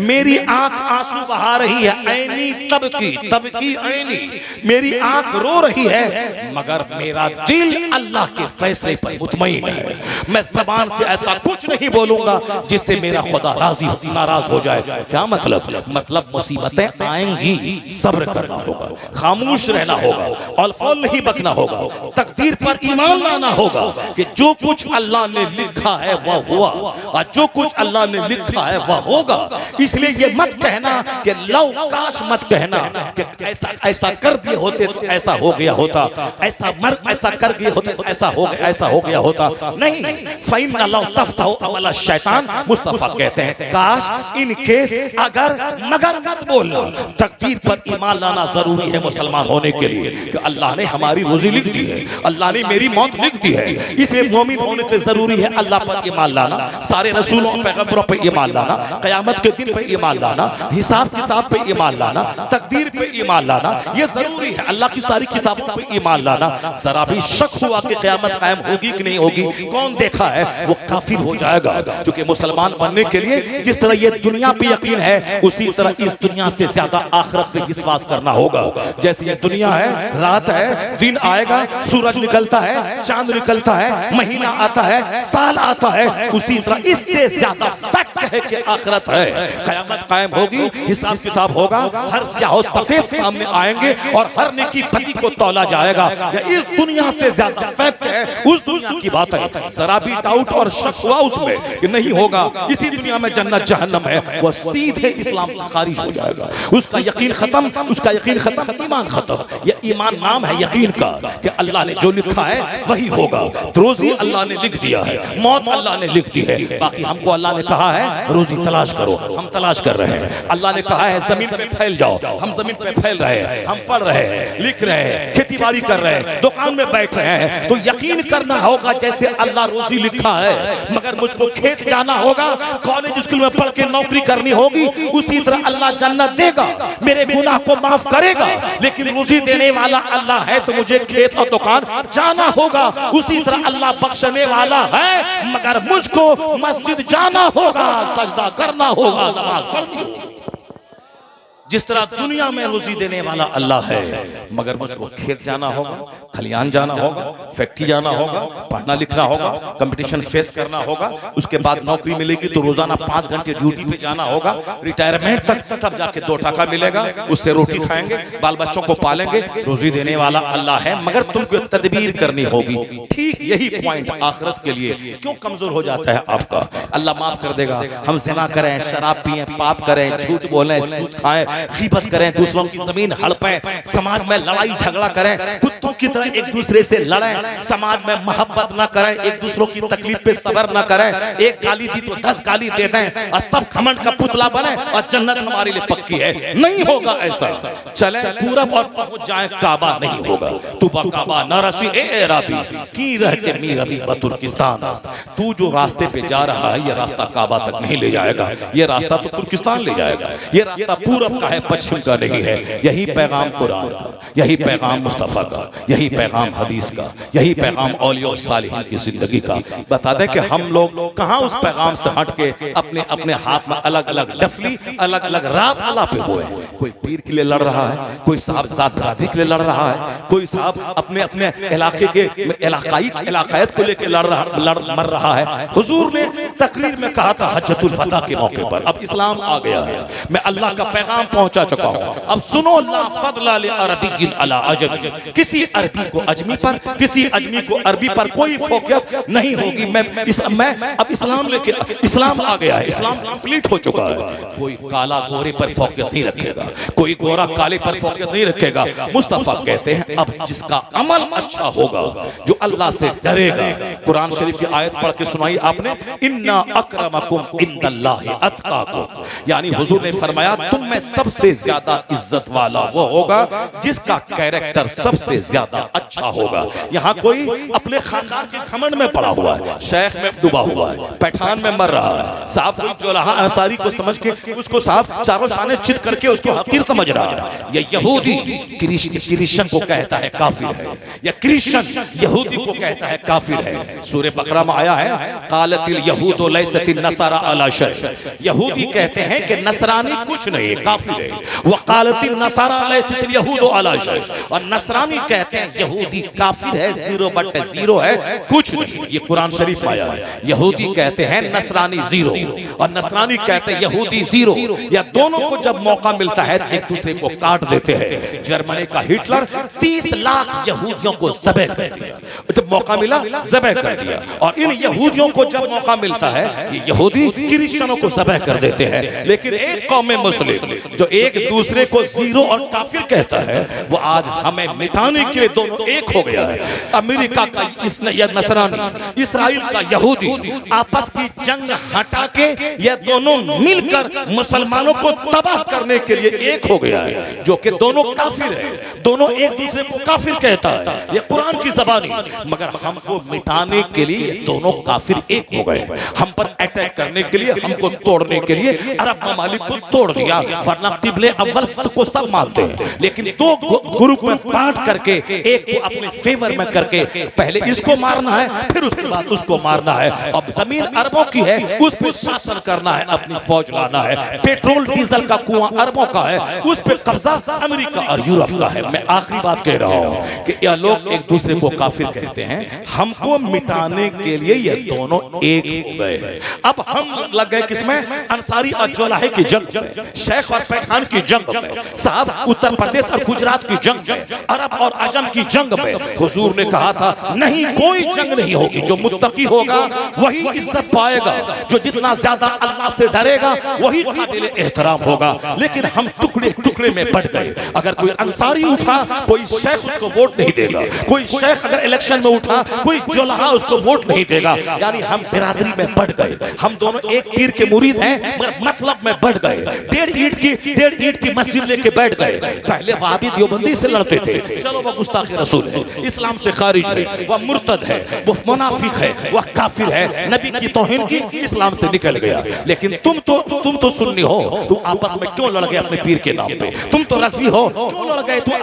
S1: मेरी आंख आंसू बहा रही है, ऐनी तबकी ऐनी, मेरी आंख रो रही है, मगर मेरा दिल अल्लाह के फैसले पर मुतमईन है। मैं ज़बान से ऐसा कुछ नहीं बोलूंगा जिससे मेरा खुदा नाराज हो जाए। क्या मतलब मुसीबतें आएंगी, सब्र करना होगा, खामोश रहना होगा, अल्फाल नहीं बकना होगा, तकदीर पर ईमान लाना होगा कि जो कुछ अल्लाह ने लिखा है वह हुआ, और जो कुछ अल्लाह ने लिखा है वह होगा। इसलिए ये मत कहना कि लौ काश, मत कहना कि ऐसा कर दिए होते तो ऐसा हो गया होता, ऐसा कर दिए होते तो ऐसा हो गया होता। नहीं, फ़इन्ना लौ तफ्तहु अमल शैतान, मुस्तफा कहते हैं काश, इन केस, अगर, मगर मत बोलना। तकदीर पर ईमान लाना जरूरी है मुसलमान होने के लिए कि अल्लाह ने हमारी रोजी लिख दी है, अल्लाह ने मेरी मौत लिख दी है। इसलिए मोमिन होने के लिए जरूरी है अल्लाह पर ईमान लाना, सारे रसूलों पैगंबरों पर ईमान लाना, क़यामत के दिन पर ईमान लाना, हिसाब किताब पे ईमान लाना, तकदीर पे ईमान लाना, ये जरूरी है। अल्लाह की सारी किताबों पे ईमान लाना। जरा भी शक हुआ कि क़यामत कायम होगी कि नहीं होगी, कौन देखा है, वो काफिर हो जाएगा। क्योंकि मुसलमान बनने के लिए जिस तरह ये दुनिया पे यकीन है, उसी तरह इस दुनिया से ज्यादा आखिरत पे विश्वास करना होगा। जैसे ये दुनिया है, रात है, दिन आएगा, सूरज निकलता है, चांद निकलता है, महीना आता है, साल आता है, उसी तरह इससे ज्यादा फैक्ट है कि आखिरत है, क़यामत कायम होगी, हिसाब किताब होगा, हर स्याह सफेद सामने आएंगे और हर नेकी बदी को तौला जाएगा। इस दुनिया से ज्यादा फैक्ट है, उस दुनिया की बात है। जरा भी डाउट और शक हुआ उसमें कि नहीं होगा, इसी दुनिया में जन्नत जहन्नम है, वह सीधे इस्लाम से खारिज हो जाएगा। उसका यकीन खत्म, उसका यकीन खत्म, ईमान खत्म। यह ईमान नाम है यकीन का कि अल्लाह ने जो लिखा है वही होगा। रोजी अल्लाह ने लिख दिया है, मौत अल्लाह ने लिख दी है। बाकी हमको अल्लाह ने कहा है रोजी तलाश करो, हम तलाश कर रहे हैं। अल्लाह ने कहा है जमीन पे फैल जाओ, हम जमीन पे फैल रहे हैं, हम पढ़ रहे हैं, लिख रहे हैं, खेती बाड़ी कर रहे हैं, दुकान में बैठ रहे हैं। तो यकीन करना होगा जैसे अल्लाह रोजी लिखा है, मगर मुझको खेत जाना होगा, कॉलेज स्कूल में पढ़ के नौकरी करनी होगी, उसी तरह अल्लाह जन्नत देगा, मेरे गुनाह को माफ करेगा। लेकिन रोजी देने वाला अल्लाह है तो मुझे खेत और दुकान जाना होगा। उसी तरह अल्लाह बख्शने वाला है, मगर मुझको मस्जिद जाना होगा, सजदा करना होगा, नमाज पढ़नी होगी। जिस तरह दुनिया में रोजी देने वाला अल्लाह है, मगर मुझको खेत जाना होगा, खलियान जाना होगा, फैक्ट्री जाना होगा, पढ़ना लिखना होगा, कंपटीशन फेस करना होगा, उसके बाद नौकरी मिलेगी तो रोजाना 5 घंटे ड्यूटी पे जाना होगा, रिटायरमेंट तक, तब जाके 2 टका मिलेगा, उससे रोटी खाएंगे, बाल बच्चों को पालेंगे। रोजी देने वाला अल्लाह है, मगर तुमको तदबीर करनी होगी। ठीक यही पॉइंट आखिरत के लिए क्यों कमजोर हो जाता है आपका। अल्लाह माफ कर देगा। हम ज़िना करें, शराब पिए, पाप करें, झूठ बोलें, सूद खाएं, गीबत करें, दूसरों की जमीन हड़पें, समाज में लड़ाई झगड़ा करें, कुत्तों की तरह एक दूसरे से लड़ें, समाज में मोहब्बत न करें, एक दूसरों की तकलीफ पे सब्र न करें, एक गाली दी तो 10 गाली दे दें और सब घमंड का पुतला बने और जन्नत हमारे लिए पक्की है। नहीं होगा ऐसा। चले पूरब और पहुंच जाए काबा, नहीं होगा। तू काबा न रसी ए रबी की रह के मी रबी बतुर्किस्तान। तू जो रास्ते पे जा रहा है, ये रास्ता काबा तक नहीं ले जाएगा, ये रास्ता तो तुर्किस्तान ले जाएगा। ये रास्ता पूरब का है, पश्चिम का नहीं है। यही पैगाम कुरान का, यही पैगाम मुस्तफा का, यही पैगाम हदीस का, यही पैगाम औलिया और सालिहीन की जिंदगी का। बता दें कि हम लोग कहां उस पैगाम से हट के अपने अपने हाथ में अलग अलग डफली, अलग अलग रात अला पे हुए हैं। कोई पीर के लिए लड़ रहा है, कोई साहब जात बरादरी के लिए लड़ रहा है, कोई साहब अपने अपने इलाके के इलाकायत को लेकर मर रहा है। हुजूर ने तकरीर में कहा था हज्जतुल वदा के मौके पर, अब इस्लाम आ गया है, मैं अल्लाह का पैगाम पहुंचा चुका हूं। अब सुनो, ला फदला लि अरबिय्यिन अला अजमी, किसी अरबी को अजमी पर, किसी अजमी को अरबी पर कोई फौकियत नहीं होगी। मैं अब इस्लाम लेके, इस्लाम आ गया है, इस्लाम कंप्लीट हो चुका है। कोई काला गोरे पर फौकियत नहीं रखेगा, कोई गोरा काले पर फौकियत नहीं रखेगा। मुस्तफा कहते हैं अब जिसका अमल अच्छा होगा, जो अल्लाह से डरेगा, कुरान शरीफ की आयत पढ़ के सुनाई आपने, इन इन्ना अक्रमकुम इंदल्लाहि अत्काकुम, यानी हुजूर ने फरमाया तुम में सबसे ज्यादा इज्जत वाला वो होगा जिसका कैरेक्टर सबसे ज्यादा अच्छा होगा। यहाँ कोई अपने खानदान के घमंड में पड़ा हुआ है, शेख में डूबा हुआ है, पैठान में मर रहा है, साहब कोई जोलाहा अंसारी को समझ के उसको साहब चारों शाने चित करके उसको हकीर समझ रहा है। ये यहूदी क्रिश्चियन को कहता है काफिर है, या क्रिश्चियन यहूदी को कहता है काफिर है। सूरह बकरा में आया है कालतिल यहूदु लैसतिन नसारा अला शै, यहूदी कहते हैं कि नसरानी कुछ नहीं है, काफिर है। व कालतिल नसारा लैसतिल यहूदु अला शै, और नसरानी कहते हैं यहूदी काफिर है, 0/0 है, कुछ नहीं। ये कुरान शरीफ में आया है। यहूदी कहते हैं नसरानी 0 और नसरानी कहते हैं यहूदी 0, या दोनों को जब मौका मिलता है एक दूसरे को काट देते हैं। जर्मनी का हिटलर 30 लाख यहूदियों को ज़बह कर दिया, जब मौका मिला ज़बह कर दिया। और इन यहूदियों को जब मौका मिलता है ये यहूदी क्रिश्चियनों को ज़बह कर देते हैं। लेकिन एक कौम मुस्लिम जो एक दूसरे को 0 और काफिर कहता है, वो आज हमें मिटाने के लिए दोनों एक हो गया है। अमेरिका का नसरानी, इसराइल का यहूदी आपस की जंग हटा के ये दोनों मिलकर मुसलमानों को तबाह करने के लिए एक हो गया है, जो कि दोनों काफिर है, दोनों एक दूसरे को काफिर कहता है, ये कुरान की ज़बानी। मगर हमको मिटाने के लिए दोनों काफिर एक हो गए, हम पर अटैक करने के लिए, हमको तोड़ने के लिए अरब ममालिक को तोड़ दिया। वरना किबले अव्वल को सब मानते हैं, लेकिन दो ग्रुप में बांट करके एक को अपने फेवर में करके पहले इसको मारना है, फिर उसके बाद उसको मारना है। अब जमीन अरबों की है, उस पर शासन करना है, अपनी फौज लाना है। पेट्रोल डीजल का कुआं अरबों का है, उस पर कब्जा अमेरिका और यूरोप का है। मैं आखिरी बात कह रहा हूं कि यह लोग एक दूसरे को काफिर कहते हैं, हमको मिटाने के लिए ये दोनों एक हो गए। अब हम लग गए किसमें? अंसारी और जोलाहे की जंग में, शेख और पैठान की जंग में, साहब उत्तर प्रदेश और गुजरात की जंग में, अरब और अजम की जंग में। हुजूर ने कहा था नहीं, कोई जंग नहीं होगी, जो मुत्तकी होगा वही इज्जत पाएगा, जो जितना ज्यादा अल्लाह से डरेगा वही काबिल एहतराम होगा। लेकिन हम टुकड़े टुकड़े में बढ़ गए। अगर कोई अंसारी उठा, कोई शेख उसको वोट नहीं देगा, कोई शेख अगर इलेक्शन में उठा, कोई जोलाहा उसको वोट नहीं देगा। यानी हम बिरादरी में बढ़ गए, हम दोनों एक पीर के मुरीद हैं, मगर मतलब में बढ़ गए। 1.5 ईंट की मस्जिद लेके बैठ गए। पहले वहाबी देवबंदी से लड़ते थे, चलो वह गुस्ताख रसूल है, इस्लाम से खारिज है, वह मुर्तद है, वह मुनाफिक है, वह काफिर है, नबी की तौहीन की, इस्लाम से निकल गया। लेकिन तुम तो सुन्नी हो, तुम आपस में क्यों लड़ गए अपने पीर के नाम पे? तुम तो रज़वी हो, क्यों लड़ गए तुम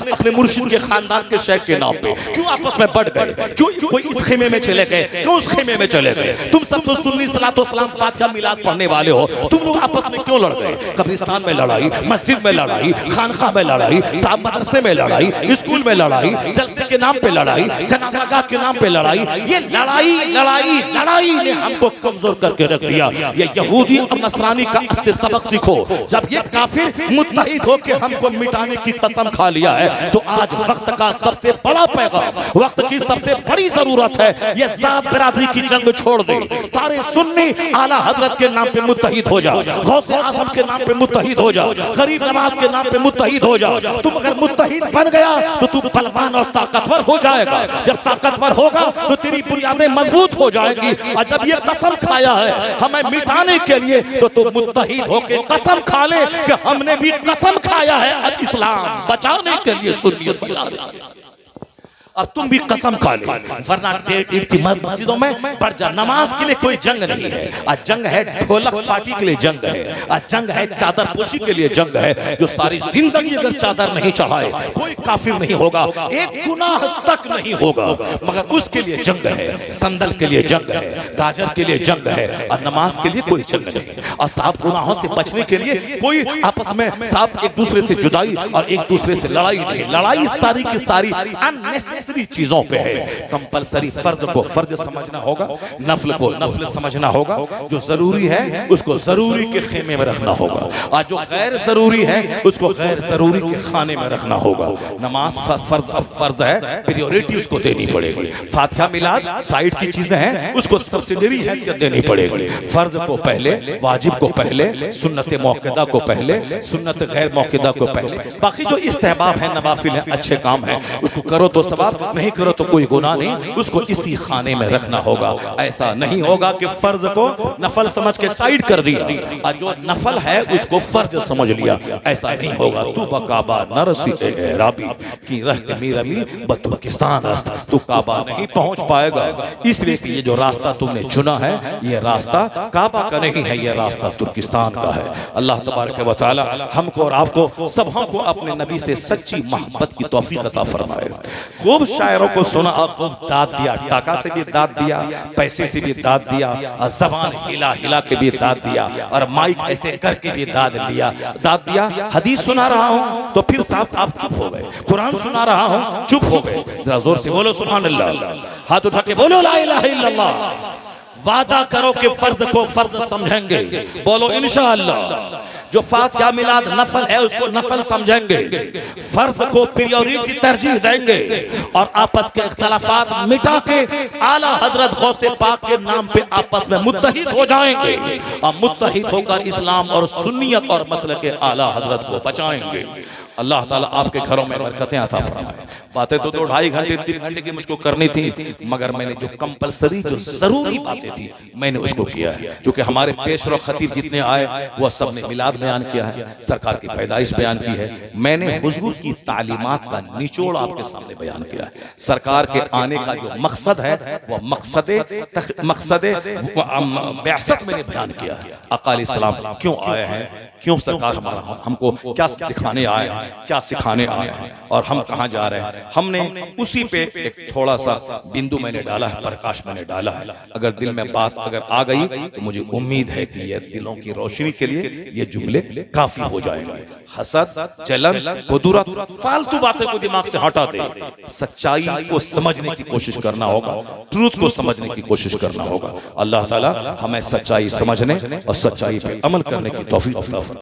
S1: अपने मुर्शिद के खानदान के शेख के नाम पे? क्यों आपस में बढ़ गए? क्यों कोई इस खेमे में चले गए, क्यों उस खेमे में चले गए? तुम सब तो सुन्नी सलातो सलाम फातिहा मिलाद पढ़ने वाले हो, तुम लोग आपस में क्यों लड़ गए? कब्रिस्तान में लड़ाई, मस्जिद में लड़ाई, खानका में लड़ाई, साहब मदरसे में लड़ाई, स्कूल में लड़ाई, जलसे के नाम पे लड़ाई, जनाज़ागाह के नाम पे लड़ाई। ये लड़ाई ने हमको कमजोर करके रख दिया। ये यहूदी और नसरानी का इससे सबक सीखो। जब ये काफिर मुत्तहिद होके हमको मिटाने की कसम खा लिया है, तो आज वक्त का सबसे बड़ा पैगाम, वक्त की सबसे बड़ी जरूरत है, ये ज़ात बिरादरी की जंग छोड़ दे। सारे सुन्नी आला हजरत के नाम पे मुत्तहिद हो जाओ, गौसे आज़म के नाम पे मुत्तहिद हो जाओ, गरीब नवाज के नाम पे मुत्तहिद हो जाओ। तुम अगर मुत्तहिद बन गया तो तू बलवान और ताकतवर हो जाएगा। जब ताकतवर होगा तो तेरी बुनियादें मजबूत हो जाएगी। और जब ये कसम खाया है हमें मिटाने के लिए, तो तू मुत्तहिद होके कसम खा ले कि हमने भी कसम खाया है अब इस्लाम बचाने के लिए, सुन्नियत बचा ले। और तुम भी कसम खा ले, वरना 1.5 ईंट की मस्जिदों में बढ़ जा। नमाज के लिए कोई जंग नहीं है, आज जंग है ढोलक पार्टी के लिए जंग है, आज जंग है चादर पोशी के लिए जंग है। जो सारी जिंदगी अगर चादर नहीं चढ़ाए कोई काफिर नहीं होगा, एक गुनाह तक नहीं होगा, मगर उसके लिए जंग है। संदल के लिए जंग है, गाजर के लिए जंग है, और नमाज के लिए कोई जंग नहीं। और साफ गुनाहों से बचने के लिए कोई आपस में साफ एक दूसरे से जुदाई और एक दूसरे से लड़ाई नहीं। लड़ाई सारी की सारी अननेसेसरी चीजों पे है। कंपलसरी फर्ज को फर्ज समझना होगा, नफल को नफल समझना होगा, जो जरूरी है उसको जरूरी के खेमे में रखना होगा, और जो गैर जरूरी है उसको गैर जरूरी के खाने में रखना होगा। नमाज फर्ज है, प्रायोरिटी उसको देनी पड़ेगी। फातिहा मिलाद साइड की चीजें हैं, उसको सब्सिडरी हैसियत देनी पड़ेगी। फर्ज को पहले, वाजिब को पहले, सुन्नत मौक़िदा को पहले, सुन्नत गैर मौक़िदा को पहले। बाकी जो इस्तेहबाब है, नवाफिल है, अच्छे काम है, उसको करो तो सवाब, सवाब, नहीं करो तो कोई गुनाह नहीं, उसको इसी खाने में रखना होगा। ऐसा नहीं होगा कि फर्ज को नफल समझ के साइड कर दिया और जो नफल है उसको फर्ज समझ लिया, ऐसा नहीं होगा। तू बकाबा नरसी एराबी की रह के मीरा भी बतुर्किस्तान रास्ता, तू काबा नहीं पहुंच पाएगा। इसलिए कि ये जो रास्ता तुमने चुना है ये रास्ता काबा का नहीं है, ये रास्ता तुर्किस्तान का है। अल्लाह तबारक व तआला हमको और आपको सबों को अपने नबी से सच्ची मोहब्बत की तौफीक अता फरमाए। खूब शायरों को सुना और खूब दाद दिया, टाका से भी दाद दिया, पैसे से भी दाद दिया, और जबान हिला हिला के भी दाद दिया, और माइक ऐसे करके भी दाद दिया। हदीस सुना रहा हूं तो फिर साहब आप चुप हो गए, कुरान सुना रहा हूं चुप हो गए। जरा जोर से बोलो सुभान अल्लाह, हाथ उठा के बोलो ला इलाहा इल्लल्लाह। वादा करो कि फर्ज को फर्ज समझेंगे, बोलो इंशाअल्लाह। जो फातिहा मिलाद नफल है उसको नफल समझेंगे, फर्ज को प्रायोरिटी तरजीह देंगे, और आपस के इख्तलाफात मिटा के आला हजरत गौसे पाक के नाम पे आपस में मुत्तहिद हो जाएंगे, और मुत्तहिद होकर इस्लाम और सुन्नियत और मसलक के आला हजरत को बचाएंगे। अल्लाह ताला आपके घरों में बरकतें अता फरमाए। बातें तो 2-2.5 घंटे 3 घंटे की मुझको करनी थी, मगर मैंने जो कंपलसरी जो जरूरी बातें थी मैंने उसको किया है। क्योंकि हमारे पेशरो खतीब जितने आए वह सब ने मिलाद बयान किया है, सरकार की पैदाइश बयान की है। मैंने हुजूर की तालीमात का निचोड़ आपके सामने बयान किया है। सरकार के आने का जो मकसद है वह मकसद बिअसत मैंने बयान किया है। आका अलैहिस्सलाम क्यों आए हैं, क्यों सरकार हमारा हमको क्या दिखाने आए हैं, क्या सिखाने आए हैं, और हम कहाँ जा रहे हैं। हमने उसी पे एक थोड़ा सा बिंदु मैंने डाला है, प्रकाश मैंने डाला है। अगर दिल में बात अगर आ गई तो मुझे उम्मीद है कि ये दिलों की रोशनी के लिए ये जुमले काफी हो जाएंगे। हसद, जलन, कुदरत, फालतू बातें को दिमाग से हटा दे, सच्चाई को समझने की कोशिश करना होगा, ट्रूथ को समझने की कोशिश करना होगा। अल्लाह ताला हमें सच्चाई समझने और सच्चाई पे अमल करने की तौफीक अता फरमाए।